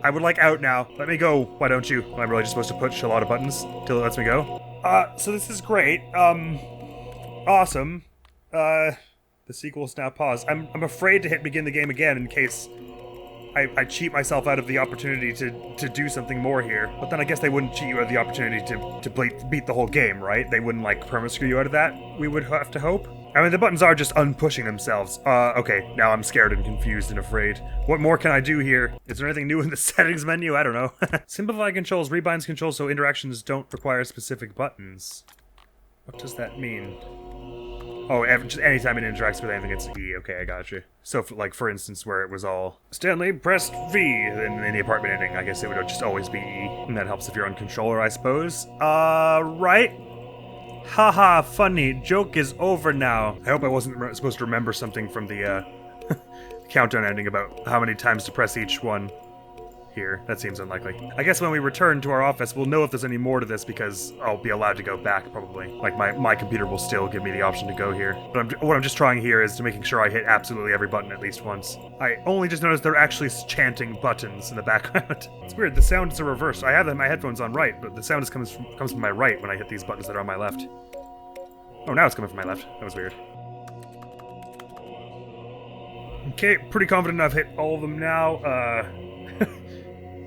I would like out now. Let me go, why don't you? Am I really just supposed to push a lot of buttons till it lets me go? So this is great. Awesome. The sequel's now paused. I'm afraid to hit begin the game again in case I cheat myself out of the opportunity to do something more here. But then I guess they wouldn't cheat you out of the opportunity to beat the whole game, right? They wouldn't, like, perma-screw you out of that, we would have to hope. I mean, the buttons are just unpushing themselves. Okay, now I'm scared and confused and afraid. What more can I do here? Is there anything new in the settings menu? I don't know. Simplify controls, rebinds controls so interactions don't require specific buttons. What does that mean? Oh, just anytime it interacts with anything, it's E. Okay, I got you. So, for instance, where it was all Stanley pressed V in the apartment ending, I guess it would just always be E. And that helps if you're on controller, I suppose. Right? Haha, funny. Joke is over now. I hope I wasn't supposed to remember something from the countdown ending about how many times to press each one. Here. That seems unlikely. I guess when we return to our office, we'll know if there's any more to this because I'll be allowed to go back, probably. Like, my computer will still give me the option to go here. But what I'm just trying here is to making sure I hit absolutely every button at least once. I only just noticed they're actually chanting buttons in the background. It's weird, the sounds are reversed. I have my headphones on right, but the sound comes from my right when I hit these buttons that are on my left. Oh, now it's coming from my left. That was weird. Okay, pretty confident I've hit all of them now.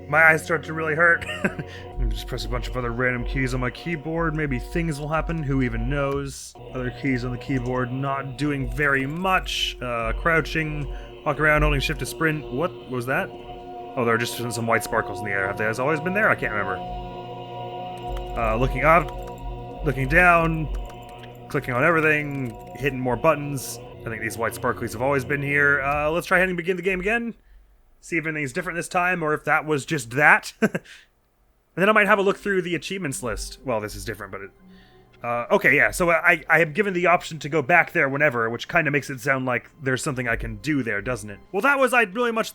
My eyes start to really hurt. I'm just press a bunch of other random keys on my keyboard. Maybe things will happen. Who even knows? Other keys on the keyboard not doing very much. Crouching, walk around, holding shift to sprint. What was that? Oh, there are just some white sparkles in the air. Have they always been there? I can't remember. Looking up, looking down, clicking on everything, hitting more buttons. I think these white sparklies have always been here. Let's try hitting begin the game again. See if anything's different this time, or if that was just that. And then I might have a look through the achievements list. Well, this is different, but okay, yeah. So I am given the option to go back there whenever, which kind of makes it sound like there's something I can do there, doesn't it? Well, that was I very much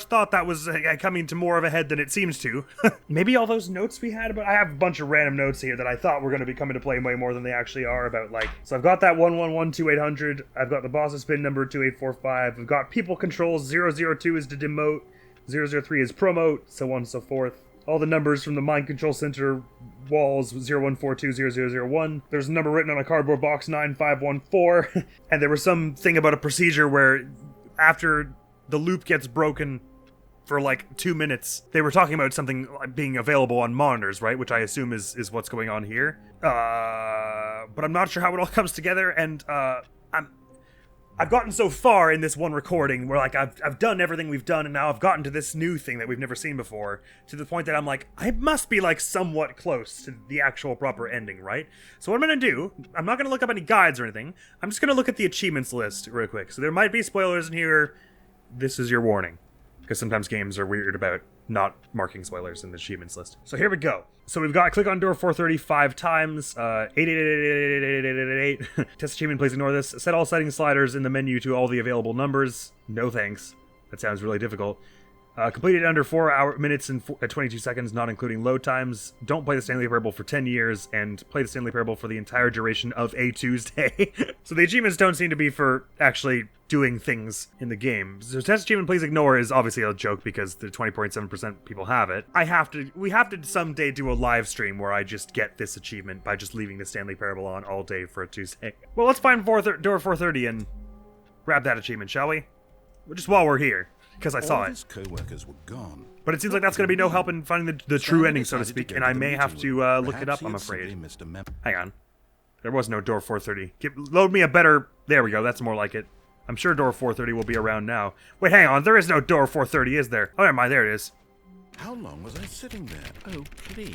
thought that was coming to more of a head than it seems to. Maybe all those notes we had, but I have a bunch of random notes here that I thought were going to be coming to play way more than they actually are. About like, so I've got that 1112800. I've got the boss's pin number 2845. I've got people controls 002 is to demote, 003 is promote, so on and so forth. All the numbers from the mind control center walls 01420001. There's a number written on a cardboard box 9514. And there was something about a procedure where after the loop gets broken for like 2 minutes, they were talking about something being available on monitors, right? Which I assume is what's going on here. But I'm not sure how it all comes together, and I've gotten so far in this one recording where, like, I've done everything we've done, and now I've gotten to this new thing that we've never seen before, to the point that I'm like, I must be, like, somewhat close to the actual proper ending, right? So what I'm gonna do, I'm not gonna look up any guides or anything, I'm just gonna look at the achievements list real quick. So there might be spoilers in here. This is your warning, because sometimes games are weird about not marking spoilers in the achievements list. So here we go. So we've got click on door 430 5 times, 888888888. Test achievement, please ignore this. Set all settings sliders in the menu to all the available numbers. No thanks. That sounds really difficult. Completed under 4 minutes and 22 seconds, not including load times. Don't play the Stanley Parable for 10 years, and play the Stanley Parable for the entire duration of a Tuesday. So the achievements don't seem to be for actually doing things in the game. So test achievement, please ignore is obviously a joke because the 20.7% people have it. We have to someday do a live stream where I just get this achievement by just leaving the Stanley Parable on all day for a Tuesday. Well, let's find door 430 and grab that achievement, shall we? Just while we're here. Because I saw it. His co-workers were gone. But it seems like that's going to be no help in finding the true ending, so to speak, and I may have to look it up, I'm afraid. Hang on. There was no door 430. Load me a better... There we go, that's more like it. I'm sure door 430 will be around now. Wait, hang on, there is no door 430, is there? Oh, never mind, there it is. How long was I sitting there? Oh, please.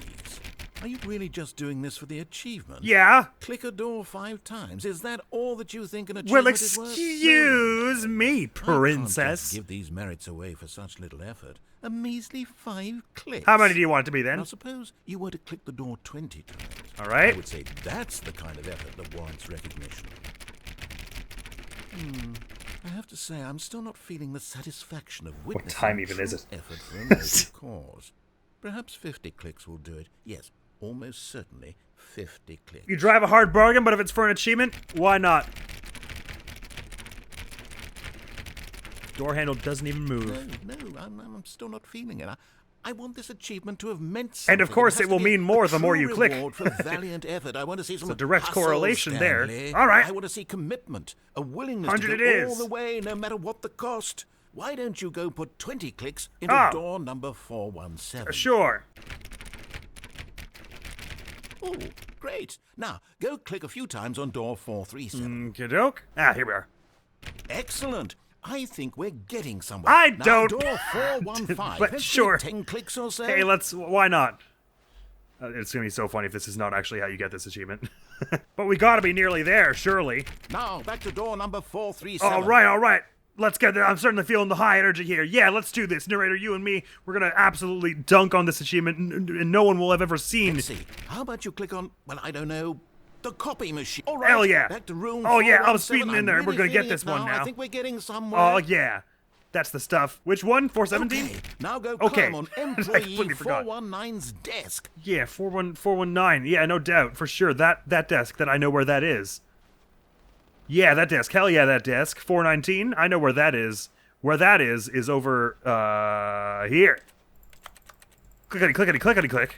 Are you really just doing this for the achievement? Yeah. Click a door 5 times. Is that all that you think an achievement is worth? Well, excuse me, princess. I can't just give these merits away for such little effort. A measly 5 clicks. How many do you want it to be, then? Now, suppose you were to click the door 20 times. All right. I would say that's the kind of effort that warrants recognition. I have to say, I'm still not feeling the satisfaction of witnessing what time even is it? Effort for a noble cause. Perhaps 50 clicks will do it. Yes, almost certainly 50 clicks. You drive a hard bargain, but if it's for an achievement, why not? Door handle doesn't even move. No, I'm still not feeling it. I want this achievement to have meant something. And of course it will mean more the more you click. For valiant effort. I want to see some it's a direct hustle, correlation Stanley. there. All right. I want to see commitment, a willingness 100 to it go all is. the way, no matter what the cost. Why don't you go put 20 clicks into door number 417? Sure. Oh, great. Now, go click a few times on door 437. Okey-doke. Here we are. Excellent. I think we're getting somewhere. I now, don't... door 415. But Let's sure. 10 clicks or so. Hey, why not? It's gonna be so funny if this is not actually how you get this achievement. But we gotta be nearly there, surely. Now, back to door number 437. All right. Let's get there. I'm certainly feeling the high energy here. Yeah, let's do this. Narrator, you and me, we're gonna absolutely dunk on this achievement, and no one will have ever seen. Let's see. How about you click on, well, I don't know, the copy machine. All right. Hell yeah. Back to room Oh yeah, I'm 417. speeding in there. I'm We're really gonna get feeling this it one now. I think we're getting somewhere. Oh yeah. That's the stuff. Which one? 417? Okay. Now go climb on I employee completely forgot. 419's desk. Yeah, 419. Yeah, no doubt. For sure. That desk, that I know where that is. Yeah, that desk. Hell yeah, that desk. 419. I know where that is. Where that is over, here. Clickety, clickety, clickety, click.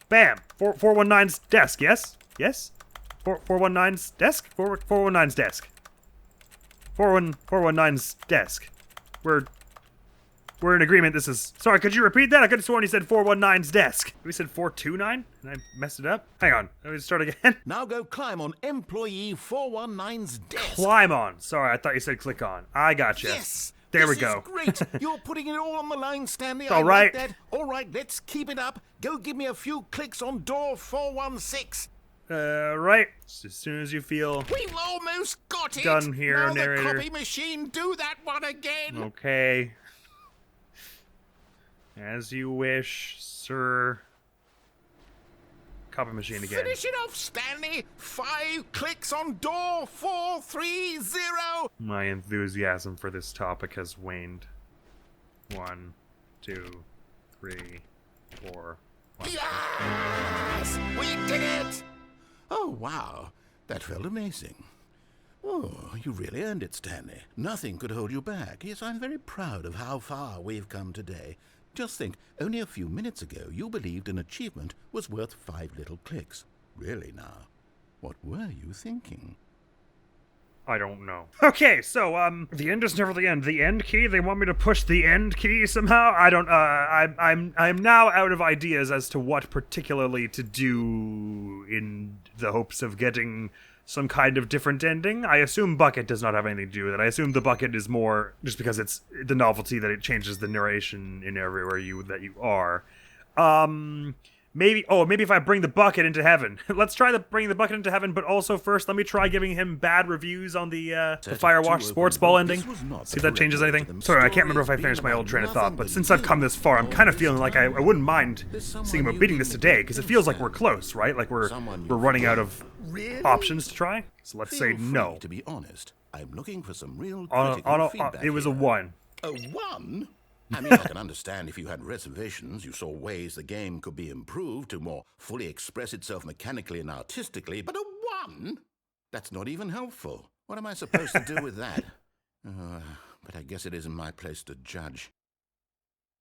Bam. 419's desk, yes? Yes? 419's desk? 419's desk. 419's desk. We're in agreement. This is... Sorry, could you repeat that? I could have sworn you said 419's desk. We said 429? And I messed it up? Hang on. Let me start again. Now go climb on employee 419's desk. Climb on. Sorry, I thought you said click on. I gotcha. Yes! There we go. This is great. You're putting it all on the line, Stanley. All I right. like that. All right, let's keep it up. Go give me a few clicks on door 416. Right. As soon as you feel We've almost got it. done here, now narrator. the copy machine, do that one again. Okay. As you wish, sir. Copy machine again. Finish it off, Stanley. 5 clicks on door 430. My enthusiasm for this topic has waned. 1, 2, 3, 4. Yes! We did it! Oh, wow. That felt amazing. Oh, you really earned it, Stanley. Nothing could hold you back. Yes, I'm very proud of how far we've come today. Just think, only a few minutes ago, you believed an achievement was worth 5 little clicks. Really now? What were you thinking? I don't know. Okay, so, the end is never the end. The end key? They want me to push the end key somehow? I don't, I'm now out of ideas as to what particularly to do in the hopes of getting some kind of different ending. I assume bucket does not have anything to do with it. I assume the bucket is more just because it's the novelty that it changes the narration in everywhere that you are. Maybe if I bring the bucket into heaven. Let's try bring the bucket into heaven, but also first, let me try giving him bad reviews on the Firewatch sports ball ending. See if that changes anything. Sorry, I can't remember if I finished my old train of thought, but since I've come this far, I'm kind of feeling like I wouldn't mind seeing about beating this today, because it feels like we're close, right? Like we're running out of options to try. So let's say no. To be honest, I'm looking for some real critical feedback. It was a 1. A 1? I mean, I can understand if you had reservations, you saw ways the game could be improved to more fully express itself mechanically and artistically, but a 1? That's not even helpful. What am I supposed to do with that? But I guess it isn't my place to judge.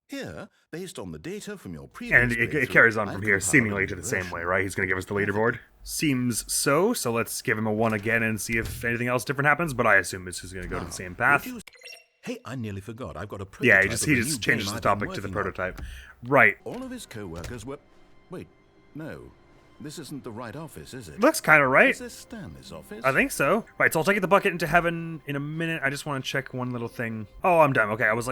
Here, based on the data from your previous And it carries on from here, seemingly to the same way, right? He's going to give us the leaderboard. Seems so let's give him a 1 again and see if anything else different happens, but I assume this is going to go to the same path. Hey, I nearly forgot. I've got a prototype. Yeah, he just changes the topic to the prototype. Right. All of his co-workers were... Wait, no. This isn't the right office, is it? Looks kind of right. Is this Stanley's office? I think so. Right, so I'll take the bucket into heaven in a minute. I just want to check one little thing. Oh, I'm done. Okay, I was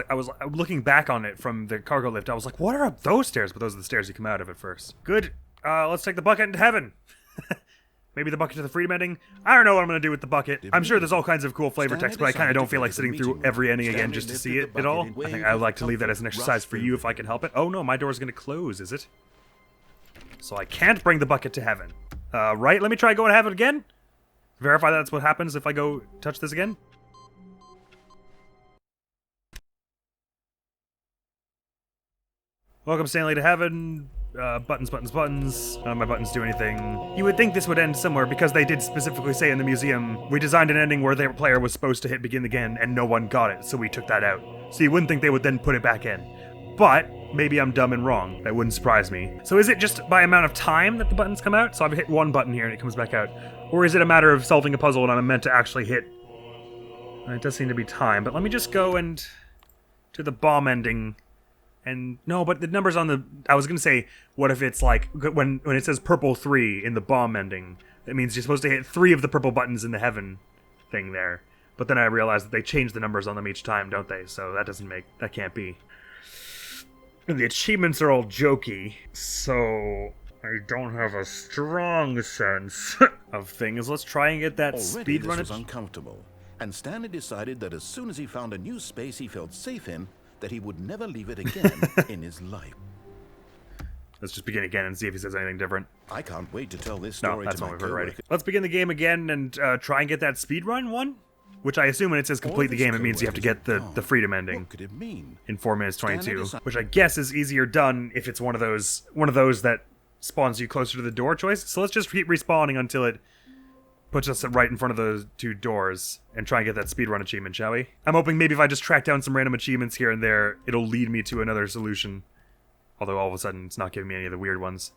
looking back on it from the cargo lift. I was like, what are up those stairs? But those are the stairs you come out of at first. Good. Let's take the bucket into heaven. Maybe the bucket to the freedom ending. I don't know what I'm going to do with the bucket. I'm sure there's all kinds of cool flavor text, but I kind of don't feel like sitting through every ending again just to see it at all. I think I would like to leave that as an exercise for you if I can help it. Oh no, my door's going to close, is it? So I can't bring the bucket to heaven. Right? Let me try going to heaven again. Verify that's what happens if I go touch this again. Welcome, Stanley, to heaven. Buttons. None of my buttons do anything. You would think this would end somewhere because they did specifically say in the museum, we designed an ending where the player was supposed to hit begin again and no one got it, so we took that out. So you wouldn't think they would then put it back in. But maybe I'm dumb and wrong. That wouldn't surprise me. So is it just by amount of time that the buttons come out? So I've hit one button here and it comes back out. Or is it a matter of solving a puzzle and I'm meant to actually hit... It does seem to be time, but let me just go and... to the bomb ending... And no, but the numbers on the... I was going to say, what if it's like... When it says purple 3 in the bomb ending, that means you're supposed to hit 3 of the purple buttons in the heaven thing there. But then I realized that they change the numbers on them each time, don't they? So that doesn't make... That can't be. And the achievements are all jokey, so... I don't have a strong sense of things. Let's try and get that Already speedrun. This was uncomfortable. And Stanley decided that as soon as he found a new space he felt safe in, that he would never leave it again in his life. Let's just begin again and see if he says anything different. I can't wait to tell this No, story that's to what my we've heard already. coworkers. Let's begin the game again and try and get that speedrun one. Which I assume when it says complete the game, it means you have to get the freedom ending What could it mean? in 4 minutes 22, Stanley which I guess is easier done if it's one of those that spawns you closer to the door choice. So let's just keep respawning until it puts us right in front of those 2 doors and try and get that speedrun achievement, shall we? I'm hoping maybe if I just track down some random achievements here and there, it'll lead me to another solution. Although all of a sudden it's not giving me any of the weird ones.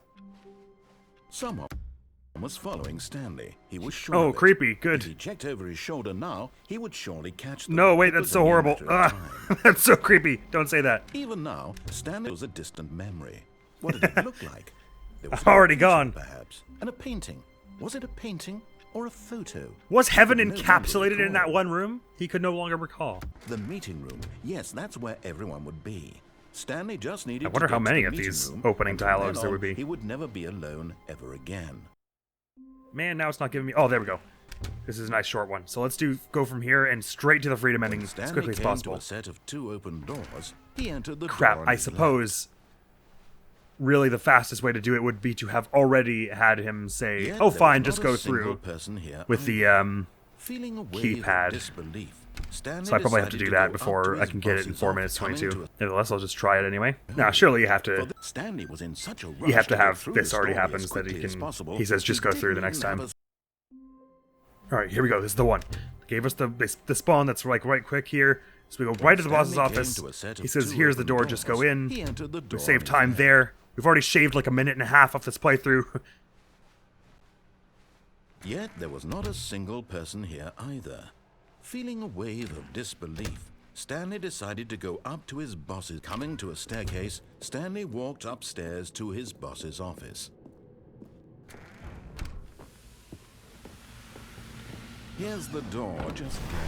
Someone was following Stanley. He was sure Oh, of it. creepy. Good. If he checked over his shoulder now, he would surely catch them. No, wait, It that's was so only a horrible. matter of time. That's so creepy. Don't say that. Even now, Stanley was a distant memory. What did it look like? There was Already a picture, gone. Perhaps. And a painting. Was it a painting? or a photo. Was heaven He could no encapsulated longer in that recall. one room? He could no longer recall. The meeting room. Yes, that's where everyone would be. Stanley just needed I wonder to how get to many the of meeting these room, opening and from then dialogues there on, would be. He would never be alone ever again. Man, now it's not giving me... Oh, there we go. This is a nice short one. So let's go from here and straight to the freedom ending as Stanley quickly as came possible. to a set of 2 open doors. He entered the door Crap, on I his suppose really the fastest way to do it would be to have already had him say, left. Yet oh there fine, was just not go a single through person here with the either. Feeling a wave keypad. of disbelief, Stanley So I probably have to decided do that go up before to I his can get it in boss's 4 minutes office, 22. coming to Nevertheless, I'll just try it anyway. Now, surely you have to... Stanley was in such a rush You have to get have through this the already story happens as that he quickly as can... possible. He says just go through the didn't next even time. have Alright, here we go. This is the one. Gave us the spawn that's like right quick here. So we go right to the boss's Stanley came office. to a set of He says, 2 here's the open door, just go doors. in. He entered the We door save on time his there. We've already shaved like a minute and a half off this playthrough. Yet there was not a single person here either. Feeling a wave of disbelief, Stanley decided to go up to his boss's. Coming to a staircase, Stanley walked upstairs to his boss's office. Here's the door, just go.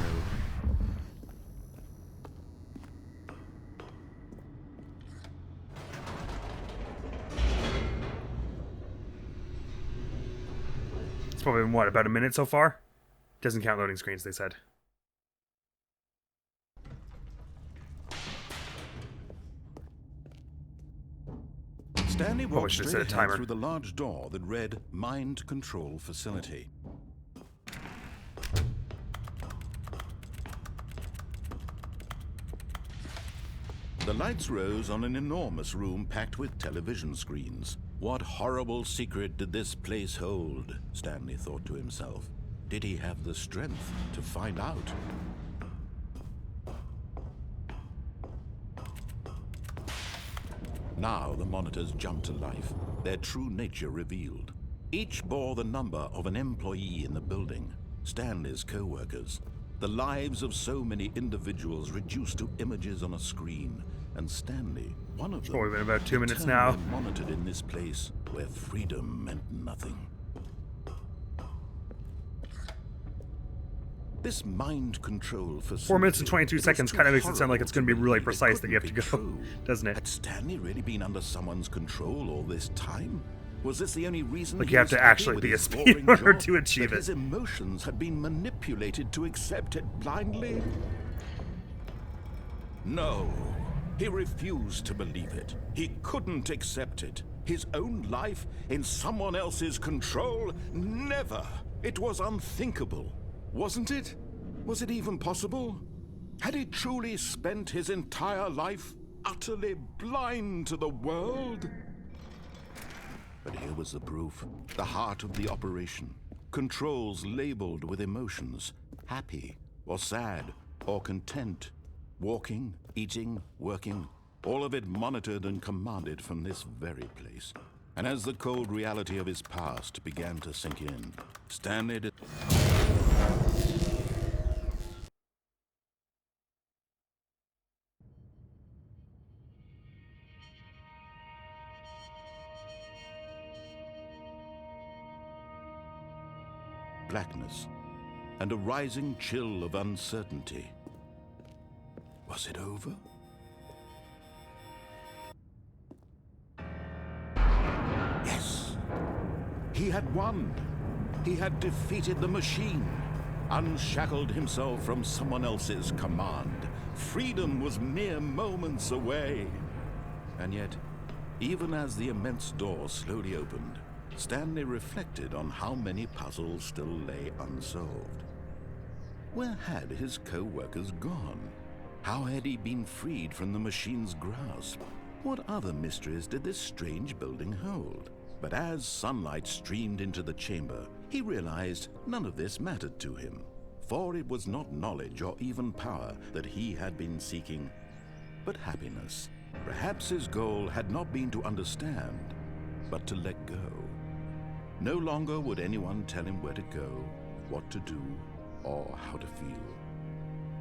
It's probably been, what, about a minute so far? Doesn't count loading screens, they said. Stanley Probably walked should have straight set a ahead timer. through the large door that read Mind Control Facility. The lights rose on an enormous room packed with television screens. What horrible secret did this place hold? Stanley thought to himself. Did he have the strength to find out? Now the monitors jumped to life, their true nature revealed. Each bore the number of an employee in the building, Stanley's co-workers. The lives of so many individuals reduced to images on a screen, and Stanley, one of them, Probably been about 2 minutes now. eternally monitored in this place where freedom meant nothing. This mind control facility. 4 minutes and 22 it was seconds too kind of makes it sound like horrible it's going to be really believe it precise that you have couldn't to be go, true. doesn't it? Had Stanley really been under someone's control all this time? Was this the only reason Like he you have was to happy actually with be a his speed boring runner job? to achieve That it. his emotions had been manipulated to accept it blindly? No. He refused to believe it. He couldn't accept it. His own life in someone else's control? Never. It was unthinkable. Wasn't it? Was it even possible? Had he truly spent his entire life utterly blind to the world? But here was the proof. The heart of the operation. Controls labeled with emotions. Happy, or sad, or content. Walking, eating, working. All of it monitored and commanded from this very place. And as the cold reality of his past began to sink in, Stanley did... blackness, and a rising chill of uncertainty. Was it over? Yes! He had won! He had defeated the machine, unshackled himself from someone else's command. Freedom was mere moments away. And yet, even as the immense door slowly opened, Stanley reflected on how many puzzles still lay unsolved. Where had his co-workers gone? How had he been freed from the machine's grasp? What other mysteries did this strange building hold? But as sunlight streamed into the chamber, he realized none of this mattered to him, for it was not knowledge or even power that he had been seeking, but happiness. Perhaps his goal had not been to understand, but to let go. No longer would anyone tell him where to go, what to do, or how to feel.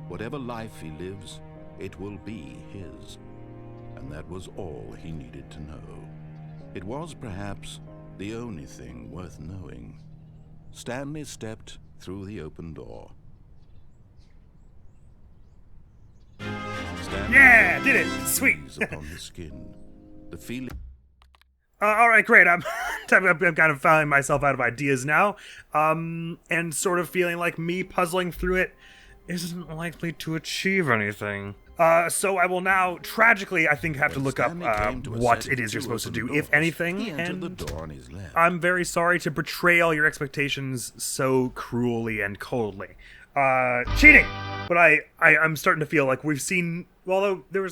Whatever life he lives, it will be his. And that was all he needed to know. It was perhaps the only thing worth knowing. Stanley stepped through the open door. Stanley Yeah, did it. Sweet. upon the skin. The feeling All right, great. I'm kind of finding myself out of ideas now, and sort of feeling like me puzzling through it isn't likely to achieve anything. So I will now, tragically, I think, have to look up what it is you're supposed to do, if anything. He entered the And door on his left. I'm very sorry to betray all your expectations so cruelly and coldly. Cheating! But I'm starting to feel like we've seen, although there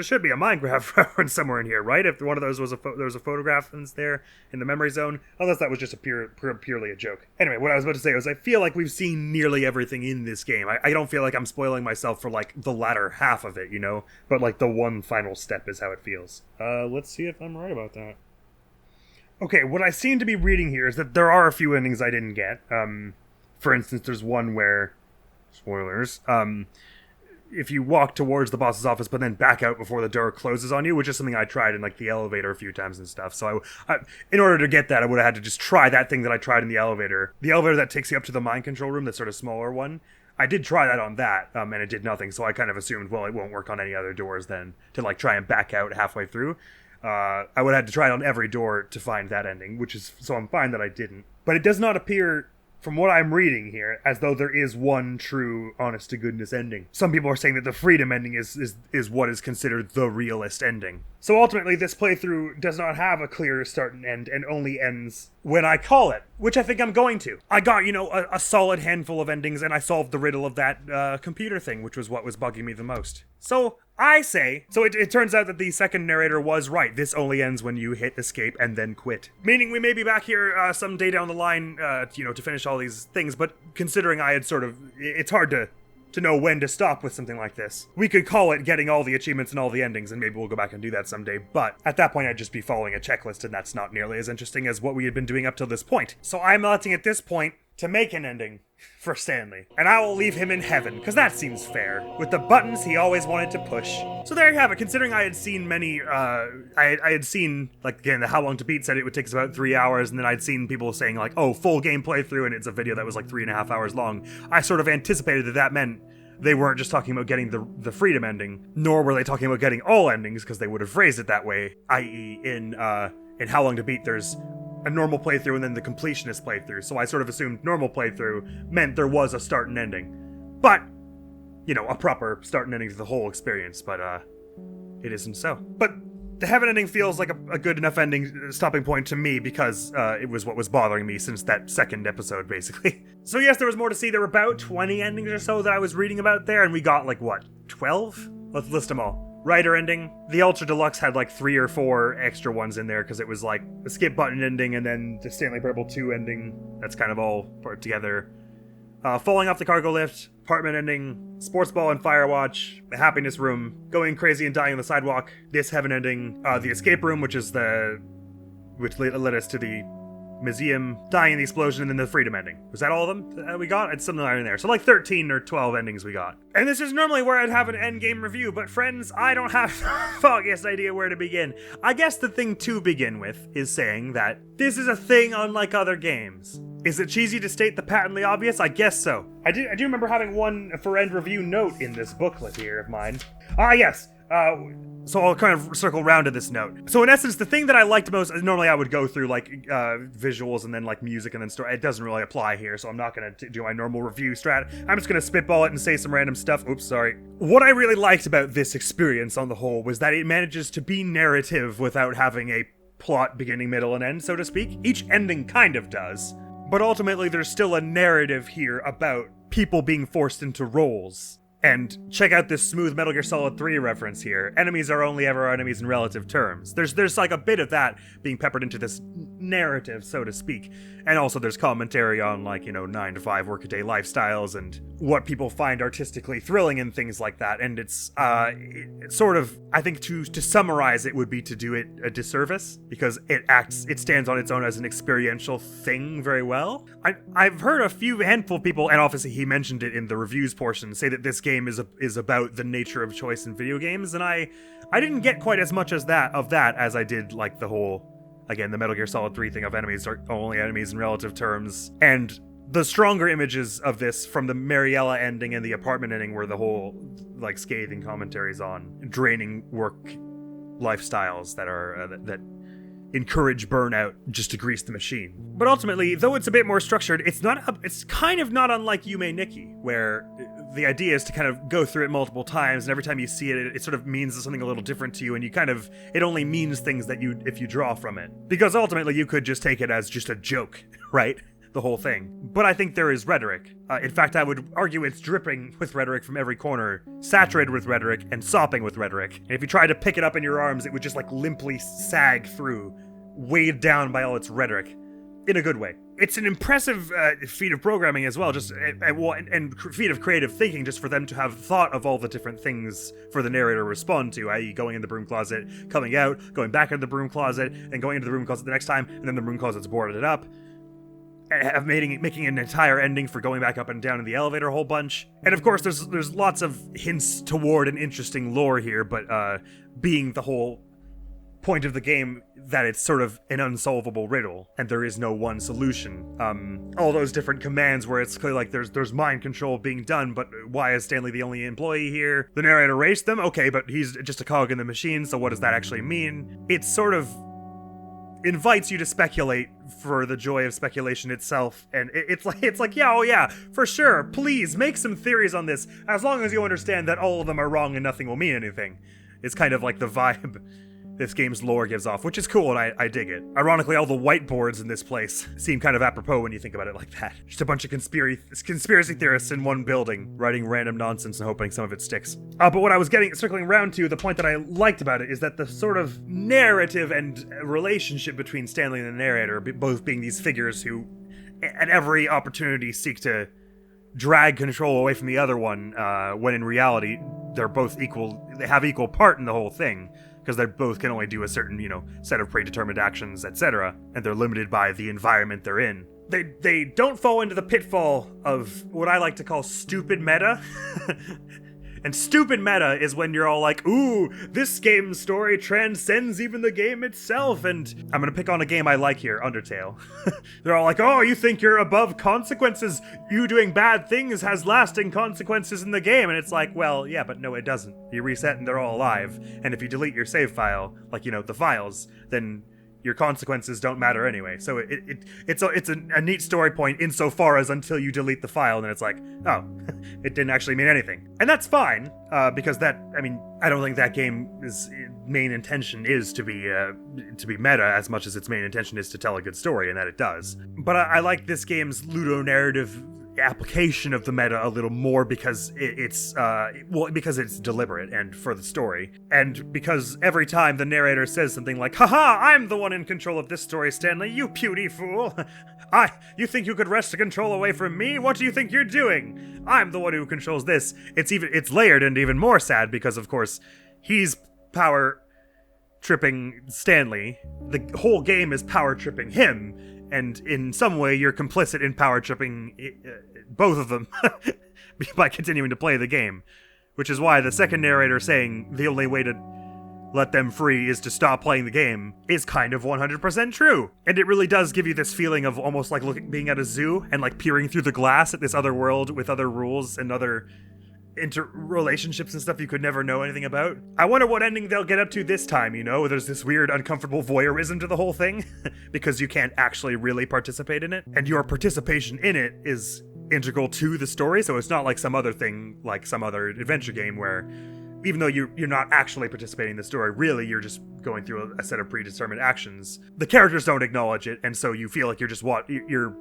should be a Minecraft reference somewhere in here, right? If one of those was there was a photograph that's there in the memory zone, unless that was just purely a joke. Anyway, what I was about to say was I feel like we've seen nearly everything in this game. I don't feel like I'm spoiling myself for like the latter half of it, you know? But like the one final step is how it feels. Let's see if I'm right about that. Okay, what I seem to be reading here is that there are a few endings I didn't get. For instance, there's one where, spoilers, if you walk towards the boss's office but then back out before the door closes on you, which is something I tried in like the elevator a few times and stuff. So I in order to get that, I would have had to just try that thing that I tried in the elevator. The elevator that takes you up to the mind control room, that sort of smaller one. I did try that on that, and it did nothing. So I kind of assumed, well, it won't work on any other doors then, to like try and back out halfway through. I would have had to try it on every door to find that ending, so I'm fine that I didn't. But it does not appear, from what I'm reading here, as though there is one true, honest-to-goodness ending. Some people are saying that the freedom ending is what is considered the realist ending. So ultimately, this playthrough does not have a clear start and end, and only ends when I call it, which I think I'm going to. I got, a solid handful of endings, and I solved the riddle of that computer thing, which was what was bugging me the most. So I say, it turns out that the second narrator was right. This only ends when you hit escape and then quit. Meaning we may be back here someday down the line, to finish all these things, but considering I had it's hard to know when to stop with something like this. We could call it getting all the achievements and all the endings, and maybe we'll go back and do that someday, but at that point I'd just be following a checklist, and that's not nearly as interesting as what we had been doing up till this point. So I'm electing at this point to make an ending for Stanley. And I will leave him in heaven, because that seems fair, with the buttons he always wanted to push. So there you have it. Considering I had seen many, I had seen, like, again, the How Long to Beat said it would take us about 3 hours, and then I'd seen people saying, like, oh, full game playthrough, and it's a video that was, like, 3.5 hours long. I sort of anticipated that meant they weren't just talking about getting the freedom ending, nor were they talking about getting all endings, because they would have phrased it that way, i.e. in How Long to Beat, there's a normal playthrough and then the completionist playthrough, so I sort of assumed normal playthrough meant there was a start and ending. But, a proper start and ending to the whole experience, but it isn't so. But the heaven ending feels like a good enough stopping point to me, because it was what was bothering me since that second episode, basically. So yes, there was more to see. There were about 20 endings or so that I was reading about there, and we got, 12? Let's list them all. Writer ending. The Ultra Deluxe had 3 or 4 extra ones in there, because it was a skip button ending, and then the Stanley Parable 2 ending. That's kind of all put together. Falling off the cargo lift, apartment ending, sports ball and Firewatch, the happiness room, going crazy and dying on the sidewalk, this heaven ending, the escape room, which led us to the museum, dying in the explosion, and then the freedom ending. Was that all of them that we got? It's something in there. So 13 or 12 endings we got. And this is normally where I'd have an endgame review, but friends, I don't have the foggiest idea where to begin. I guess the thing to begin with is saying that this is a thing unlike other games. Is it cheesy to state the patently obvious? I guess so. I do remember having one for end review note in this booklet here of mine. Yes. So I'll kind of circle around to this note. So in essence, the thing that I liked most, normally I would go through visuals and then music and then story. It doesn't really apply here, so I'm not going to do my normal review strat. I'm just going to spitball it and say some random stuff. Oops, sorry. What I really liked about this experience on the whole was that it manages to be narrative without having a plot beginning, middle, and end, so to speak. Each ending kind of does, but ultimately there's still a narrative here about people being forced into roles. And check out this smooth Metal Gear Solid 3 reference here. Enemies are only ever enemies in relative terms. There's a bit of that being peppered into this narrative, so to speak. And also there's commentary on 9-to-5 workaday lifestyles and what people find artistically thrilling and things like that. And it's sort of, I think to summarize it would be to do it a disservice, because it stands on its own as an experiential thing very well. I've heard a handful of people, and obviously he mentioned it in the reviews portion, say that this game is about the nature of choice in video games, and I didn't get quite as much of that as I did the whole Again, the Metal Gear Solid 3 thing of enemies are only enemies in relative terms. And the stronger images of this from the Mariella ending and the apartment ending were the whole, like, scathing commentaries on draining work lifestyles that are, that encourage burnout just to grease the machine. But ultimately, though it's a bit more structured, it's kind of not unlike Yume Nikki, where the idea is to kind of go through it multiple times, and every time you see it, it sort of means something a little different to you, and it only means things that if you draw from it. Because ultimately, you could just take it as just a joke, right? The whole thing. But I think there is rhetoric. In fact, I would argue it's dripping with rhetoric from every corner, saturated with rhetoric, and sopping with rhetoric. And if you tried to pick it up in your arms, it would just like limply sag through, weighed down by all its rhetoric. In a good way. It's an impressive feat of programming as well, just and feat of creative thinking, just for them to have thought of all the different things for the narrator to respond to, i.e. going in the broom closet, coming out, going back into the broom closet, and going into the broom closet the next time, and then the broom closet's boarded it up. Making an entire ending for going back up and down in the elevator a whole bunch. And of course, there's lots of hints toward an interesting lore here, but being the whole point of the game that it's sort of an unsolvable riddle, and there is no one solution. All those different commands where it's clearly like there's mind control being done, but why is Stanley the only employee here? The narrator raised them, okay, but he's just a cog in the machine, so what does that actually mean? It sort of invites you to speculate for the joy of speculation itself, and it's like yeah, oh yeah, for sure, please make some theories on this, as long as you understand that all of them are wrong and nothing will mean anything. It's kind of like the vibe this game's lore gives off, which is cool, and I dig it. Ironically, all the whiteboards in this place seem kind of apropos when you think about it like that. Just a bunch of conspiracy theorists in one building, writing random nonsense and hoping some of it sticks. But what I was circling around to, the point that I liked about it, is that the sort of narrative and relationship between Stanley and the narrator, both being these figures who, at every opportunity, seek to drag control away from the other one, when in reality, they're both equal, they have equal part in the whole thing. Because they both can only do a certain, set of predetermined actions, etc., and they're limited by the environment they're in. They don't fall into the pitfall of what I like to call stupid meta. And stupid meta is when you're all like, ooh, this game's story transcends even the game itself, and I'm gonna pick on a game I like here, Undertale. They're all like, oh, you think you're above consequences? You doing bad things has lasting consequences in the game, and it's like, well, yeah, but no, it doesn't. You reset and they're all alive, and if you delete your save file, like, the files, then your consequences don't matter anyway. So it's a neat story point insofar as until you delete the file, and then it's like, oh, it didn't actually mean anything. And that's fine, because I don't think that game's main intention is to be meta as much as its main intention is to tell a good story, and that it does. But I like this game's ludonarrative application of the meta a little more because it's deliberate and for the story, and because every time the narrator says something like, haha, I'm the one in control of this story, Stanley, you puny fool. You think you could wrest the control away from me? What do you think you're doing? I'm the one who controls this. It's layered and even more sad because, of course, he's power tripping Stanley. The whole game is power tripping him, and in some way you're complicit in power tripping both of them by continuing to play the game, which is why the second narrator saying the only way to let them free is to stop playing the game is kind of 100% true. And it really does give you this feeling of almost like being at a zoo and like peering through the glass at this other world with other rules and other interrelationships and stuff you could never know anything about. I wonder what ending they'll get up to this time, There's this weird, uncomfortable voyeurism to the whole thing, because you can't actually really participate in it, and your participation in it is integral to the story, so it's not like some other thing, like some other adventure game where, even though you're not actually participating in the story, really you're just going through a set of predetermined actions. The characters don't acknowledge it, and so you feel like you're just you're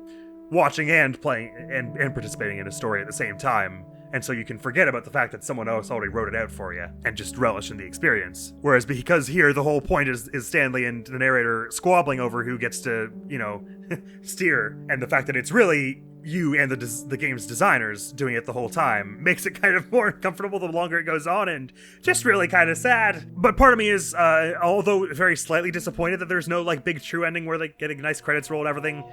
watching and playing and participating in a story at the same time. And so you can forget about the fact that someone else already wrote it out for you and just relish in the experience. Whereas because here the whole point is Stanley and the narrator squabbling over who gets to, steer, and the fact that it's really you and the game's designers doing it the whole time makes it kind of more uncomfortable the longer it goes on, and just really kind of sad. But part of me is, although very slightly disappointed that there's no like big true ending where they get a nice credits roll and everything.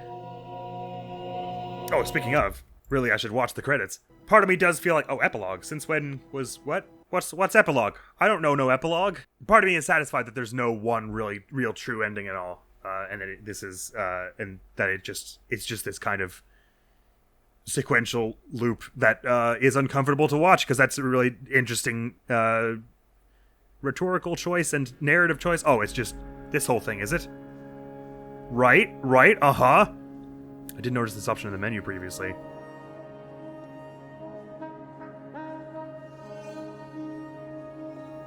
Oh, speaking of, really I should watch the credits. Part of me does feel like, oh, epilogue. Since when was what? What's epilogue? I don't know no epilogue. Part of me is satisfied that there's no one real true ending at all. and that this is and that it's just this kind of sequential loop that is uncomfortable to watch, because that's a really interesting rhetorical choice and narrative choice. Oh, it's just this whole thing, is it? Right, uh-huh. I didn't notice this option in the menu previously.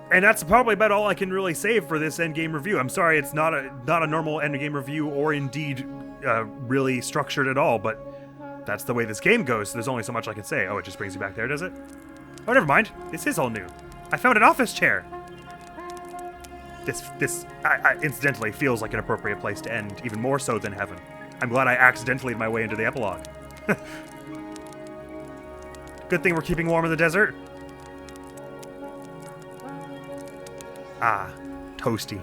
And that's probably about all I can really say for this endgame review. I'm sorry, it's not a normal endgame review, or indeed really structured at all, but that's the way this game goes. So there's only so much I can say. Oh, it just brings you back there, does it? Oh, never mind. This is all new. I found an office chair. This incidentally feels like an appropriate place to end, even more so than heaven. I'm glad I accidentally made my way into the epilogue. Good thing we're keeping warm in the desert. Ah, toasty.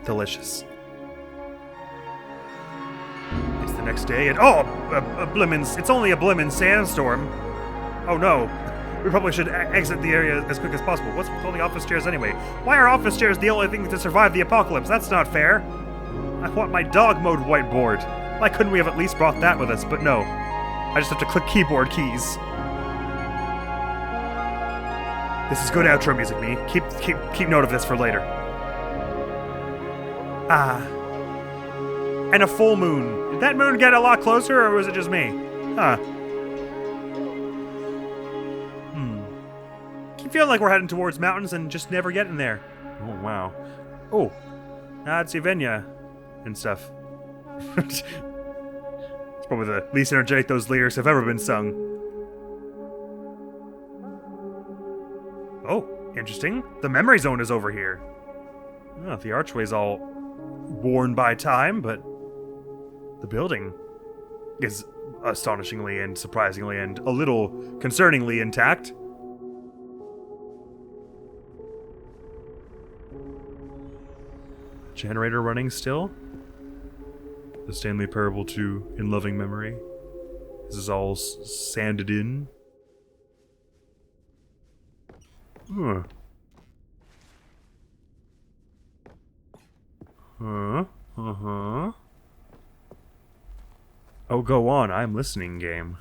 Delicious. It's the next day, and it's only a blimmin' sandstorm. Oh no, we probably should exit the area as quick as possible. What's with all the office chairs anyway? Why are office chairs the only thing to survive the apocalypse? That's not fair. I want my dog mode whiteboard. Why couldn't we have at least brought that with us? But no, I just have to click keyboard keys. This is good outro music, me. Keep note of this for later. Ah. And a full moon. Did that moon get a lot closer, or was it just me? Huh. Keep feeling like we're heading towards mountains and just never getting there. Oh, wow. Oh. That's Yvenya and stuff. It's probably the least energetic those lyrics have ever been sung. Oh, interesting. The memory zone is over here. Oh, the archway's all worn by time, but the building is astonishingly and surprisingly and a little concerningly intact. Generator running still? The Stanley Parable 2 in loving memory. This is all sanded in. Huh. Uh-huh. Oh, go on. I'm listening, game.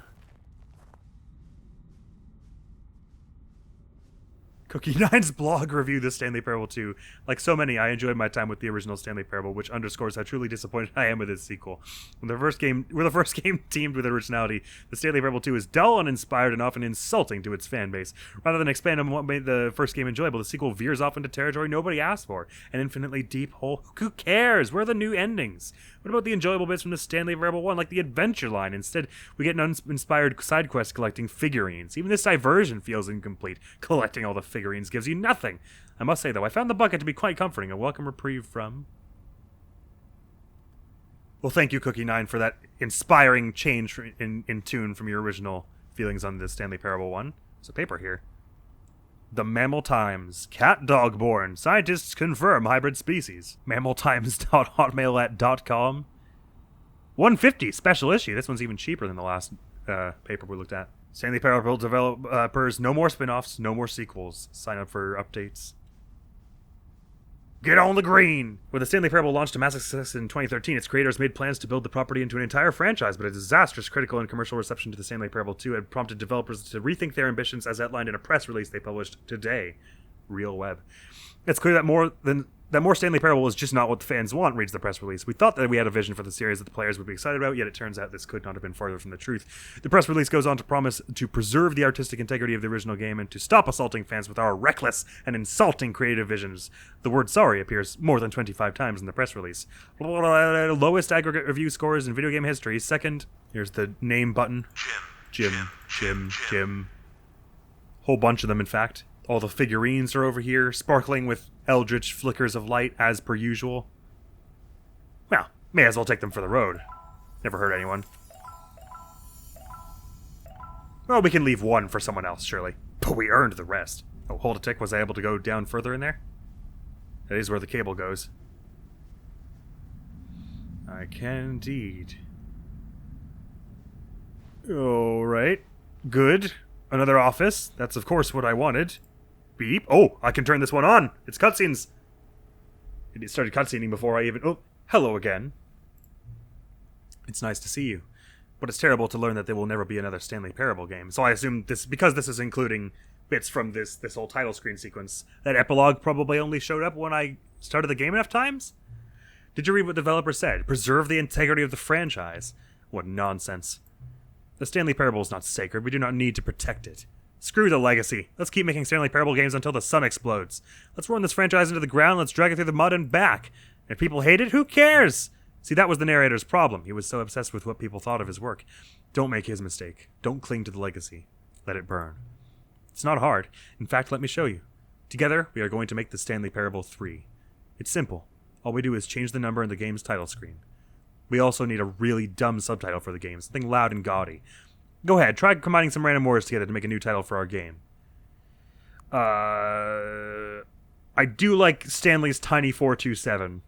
Cookie Nine's blog reviewed the Stanley Parable 2. Like so many, I enjoyed my time with the original Stanley Parable, which underscores how truly disappointed I am with its sequel. We're the first game teamed with originality. The Stanley Parable 2 is dull, uninspired, and often insulting to its fan base. Rather than expand on what made the first game enjoyable, the sequel veers off into territory nobody asked for. An infinitely deep hole. Who cares? Where are the new endings? What about the enjoyable bits from the Stanley Parable 1, like the adventure line? Instead, we get an uninspired side quest collecting figurines. Even this diversion feels incomplete. Collecting all the figurines gives you nothing. I must say, though, I found the bucket to be quite comforting. A welcome reprieve from... Well, thank you, Cookie Nine, for that inspiring change in tune from your original feelings on the Stanley Parable 1. There's a paper here. The Mammal Times. Cat dog born. Scientists confirm hybrid species. mammaltimes.hotmail@.com. 150 special issue. This one's even cheaper than the last paper we looked at. Stanley Parable developers, no more spin-offs, no more sequels. Sign up for updates. Get on the green! When the Stanley Parable launched to massive success in 2013, its creators made plans to build the property into an entire franchise, but a disastrous critical and commercial reception to the Stanley Parable 2 had prompted developers to rethink their ambitions as outlined in a press release they published today. Real Web. It's clear that more Stanley Parable is just not what the fans want, reads the press release. We thought that we had a vision for the series that the players would be excited about, yet it turns out this could not have been farther from the truth. The press release goes on to promise to preserve the artistic integrity of the original game and to stop assaulting fans with our reckless and insulting creative visions. The word sorry appears more than 25 times in the press release. Lowest aggregate review scores in video game history. Second, here's the name button. Jim. Whole bunch of them, in fact. All the figurines are over here, sparkling with eldritch flickers of light, as per usual. Well, may as well take them for the road. Never hurt anyone. Well, we can leave one for someone else, surely. But we earned the rest. Oh, hold a tick. Was I able to go down further in there? That is where the cable goes. I can indeed. Alright. Good. Another office. That's, of course, what I wanted. Beep. Oh, I can turn this one on. It's cutscenes. It started cutscening before I even... Oh, hello again. It's nice to see you. But it's terrible to learn that there will never be another Stanley Parable game. So I assume this, because this is including bits from this whole title screen sequence, that epilogue probably only showed up when I started the game enough times? Did you read what the developer said? Preserve the integrity of the franchise. What nonsense. The Stanley Parable is not sacred. We do not need to protect it. Screw the legacy. Let's keep making Stanley Parable games until the sun explodes. Let's run this franchise into the ground. Let's drag it through the mud and back. If people hate it, who cares? See, that was the narrator's problem. He was so obsessed with what people thought of his work. Don't make his mistake. Don't cling to the legacy. Let it burn. It's not hard. In fact, let me show you. Together, we are going to make the Stanley Parable 3. It's simple. All we do is change the number in the game's title screen. We also need a really dumb subtitle for the game, something loud and gaudy. Go ahead, try combining some random words together to make a new title for our game. I do like Stanley's Tiny 427.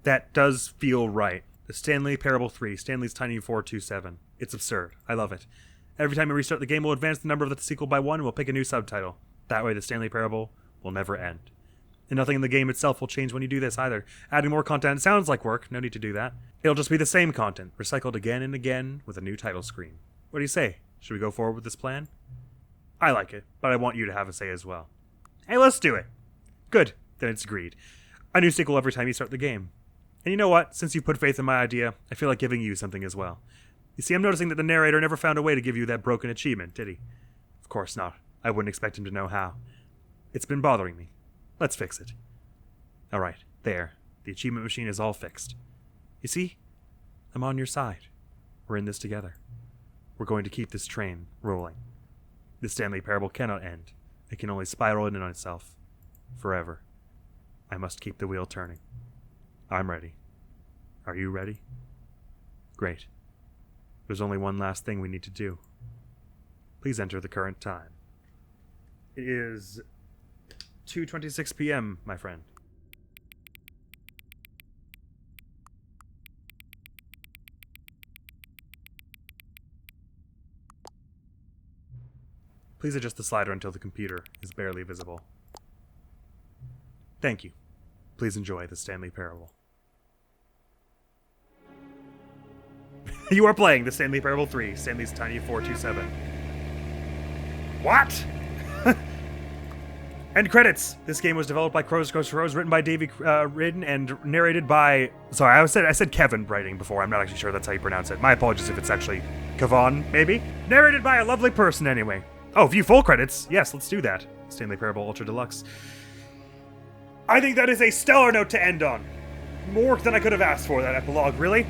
That does feel right. The Stanley Parable 3, Stanley's Tiny 427. It's absurd. I love it. Every time we restart the game, we'll advance the number of the sequel by 1 and we'll pick a new subtitle. That way the Stanley Parable will never end. And nothing in the game itself will change when you do this either. Adding more content sounds like work. No need to do that. It'll just be the same content, recycled again and again with a new title screen. What do you say? Should we go forward with this plan? I like it, but I want you to have a say as well. Hey, let's do it. Good. Then it's agreed. A new sequel every time you start the game. And you know what? Since you put faith in my idea, I feel like giving you something as well. You see, I'm noticing that the narrator never found a way to give you that broken achievement, did he? Of course not. I wouldn't expect him to know how. It's been bothering me. Let's fix it. Alright, there. The achievement machine is all fixed. You see? I'm on your side. We're in this together. We're going to keep this train rolling. The Stanley Parable cannot end. It can only spiral in on itself. Forever. I must keep the wheel turning. I'm ready. Are you ready? Great. There's only one last thing we need to do. Please enter the current time. It is 2:26 p.m., my friend. Please adjust the slider until the computer is barely visible. Thank you. Please enjoy the Stanley Parable. You are playing the Stanley Parable 3, Stanley's Tiny 427. What? End credits. This game was developed by Crows, written by Davey Ridden, and narrated by... Sorry, I said Kevin writing before. I'm not actually sure that's how you pronounce it. My apologies if it's actually Kevon, maybe? Narrated by a lovely person, anyway. Oh, view full credits. Yes, let's do that. Stanley Parable Ultra Deluxe. I think that is a stellar note to end on. More than I could have asked for, that epilogue, really.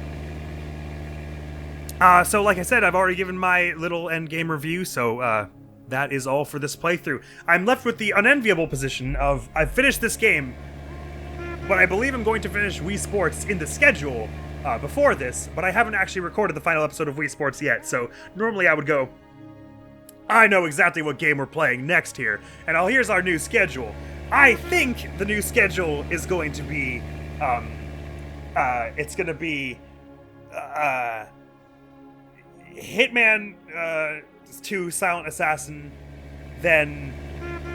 So like I said, I've already given my little endgame review, so that is all for this playthrough. I'm left with the unenviable position of, I've finished this game, but I believe I'm going to finish Wii Sports in the schedule before this, but I haven't actually recorded the final episode of Wii Sports yet, so normally I would go, I know exactly what game we're playing next here, and here's our new schedule. I think the new schedule is going to be, it's gonna be, Hitman 2 Silent Assassin, then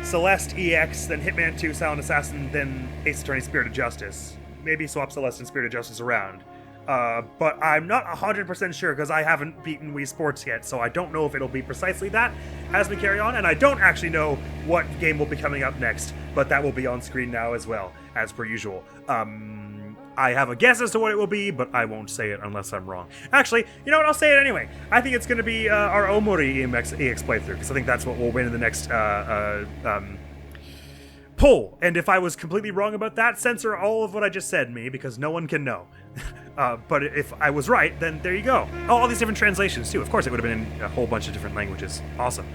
Celeste EX, then Hitman 2 Silent Assassin, then Ace Attorney Spirit of Justice. Maybe swap Celeste and Spirit of Justice around. But I'm not 100% sure because I haven't beaten Wii Sports yet, so I don't know if it'll be precisely that as we carry on, and I don't actually know what game will be coming up next, but that will be on screen now as well, as per usual. I have a guess as to what it will be, but I won't say it unless I'm wrong. Actually, you know what? I'll say it anyway. I think it's going to be our Omori EX playthrough, because I think that's what will win in the next poll. And if I was completely wrong about that, censor all of what I just said, me, because no one can know. But if I was right, then there you go. Oh, all these different translations, too. Of course, it would have been in a whole bunch of different languages. Awesome.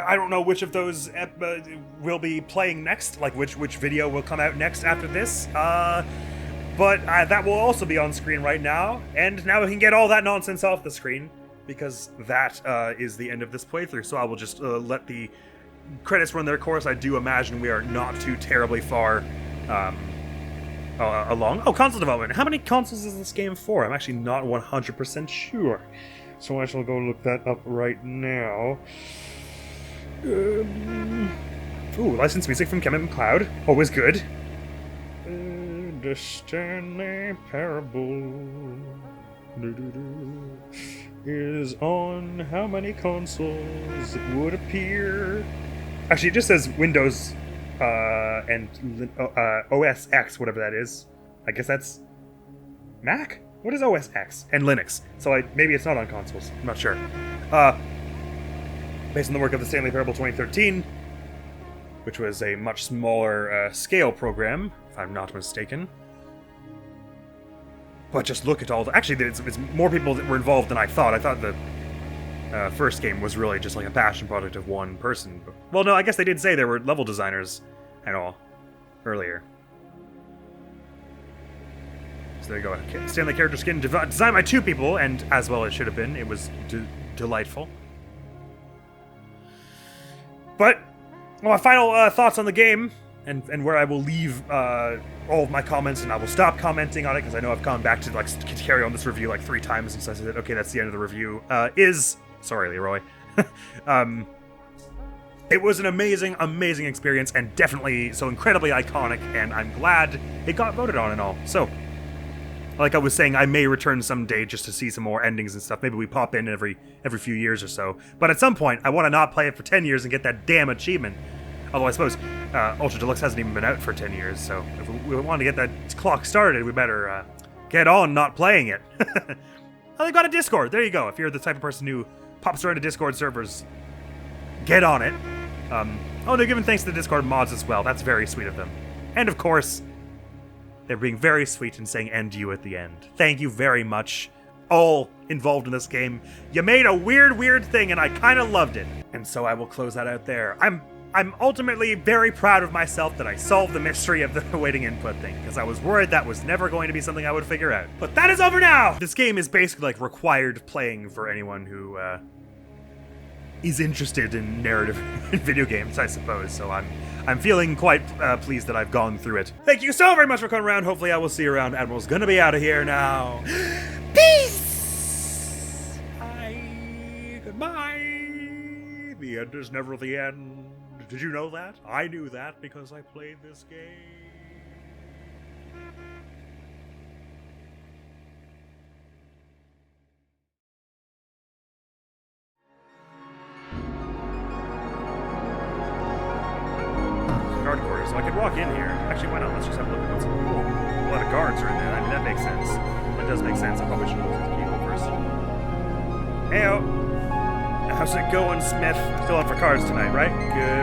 I don't know which of those will be playing next, like which video will come out next after this, but that will also be on screen right now, and now we can get all that nonsense off the screen, because that is the end of this playthrough, so I will just let the credits run their course. I do imagine we are not too terribly far along. Oh, console development. How many consoles is this game for? I'm actually not 100% sure. So I shall go look that up right now. Ooh, licensed music from Kevin MacLeod. Always good. The Stanley Parable is on how many consoles it would appear. Actually, it just says Windows and OS X, whatever that is. I guess that's Mac? What is OS X? And Linux. So maybe it's not on consoles. I'm not sure. Based on the work of the Stanley Parable 2013, which was a much smaller scale program, if I'm not mistaken. But just look at all the... Actually, it's more people that were involved than I thought. I thought the first game was really just like a passion project of one person. But, well, no, I guess they did say there were level designers and all earlier. So there you go. Stanley character skin designed by 2 people, and as well it should have been. It was delightful. But well, my final thoughts on the game, and where I will leave all of my comments, and I will stop commenting on it because I know I've gone back to like carry on this review like 3 times since I said, okay, that's the end of the review. Sorry, Leroy. It was an amazing, amazing experience, and definitely so incredibly iconic, and I'm glad it got voted on and all. So, like I was saying, I may return someday just to see some more endings and stuff. Maybe we pop in every few years or so. But at some point, I want to not play it for 10 years and get that damn achievement. Although I suppose Ultra Deluxe hasn't even been out for 10 years, so if we want to get that clock started, we better get on not playing it. Oh, they got a Discord. There you go. If you're the type of person who pops around to Discord servers, get on it. Oh, they're giving thanks to the Discord mods as well. That's very sweet of them. And of course, they're being very sweet and saying "end you" at the end. Thank you very much, all involved in this game. You made a weird thing, and I kind of loved it. And so I will close that out there. I'm ultimately very proud of myself that I solved the mystery of the awaiting input thing, because I was worried that was never going to be something I would figure out. But that is over now! This game is basically like required playing for anyone who is interested in narrative in video games, I suppose. So I'm feeling quite pleased that I've gone through it. Thank you so very much for coming around. Hopefully I will see you around. Admiral's gonna be out of here now. Peace! Bye. Goodbye. The end is never the end. Did you know that? I knew that because I played this game. Guard quarters, so I could walk in here. Actually, why not? Let's just have a look at what's... Oh, a lot of guards are in there. I mean, that makes sense. That does make sense. I probably should look at the keyhole first. Heyo! How's it going, Smith? Still on for cards tonight, right? Good.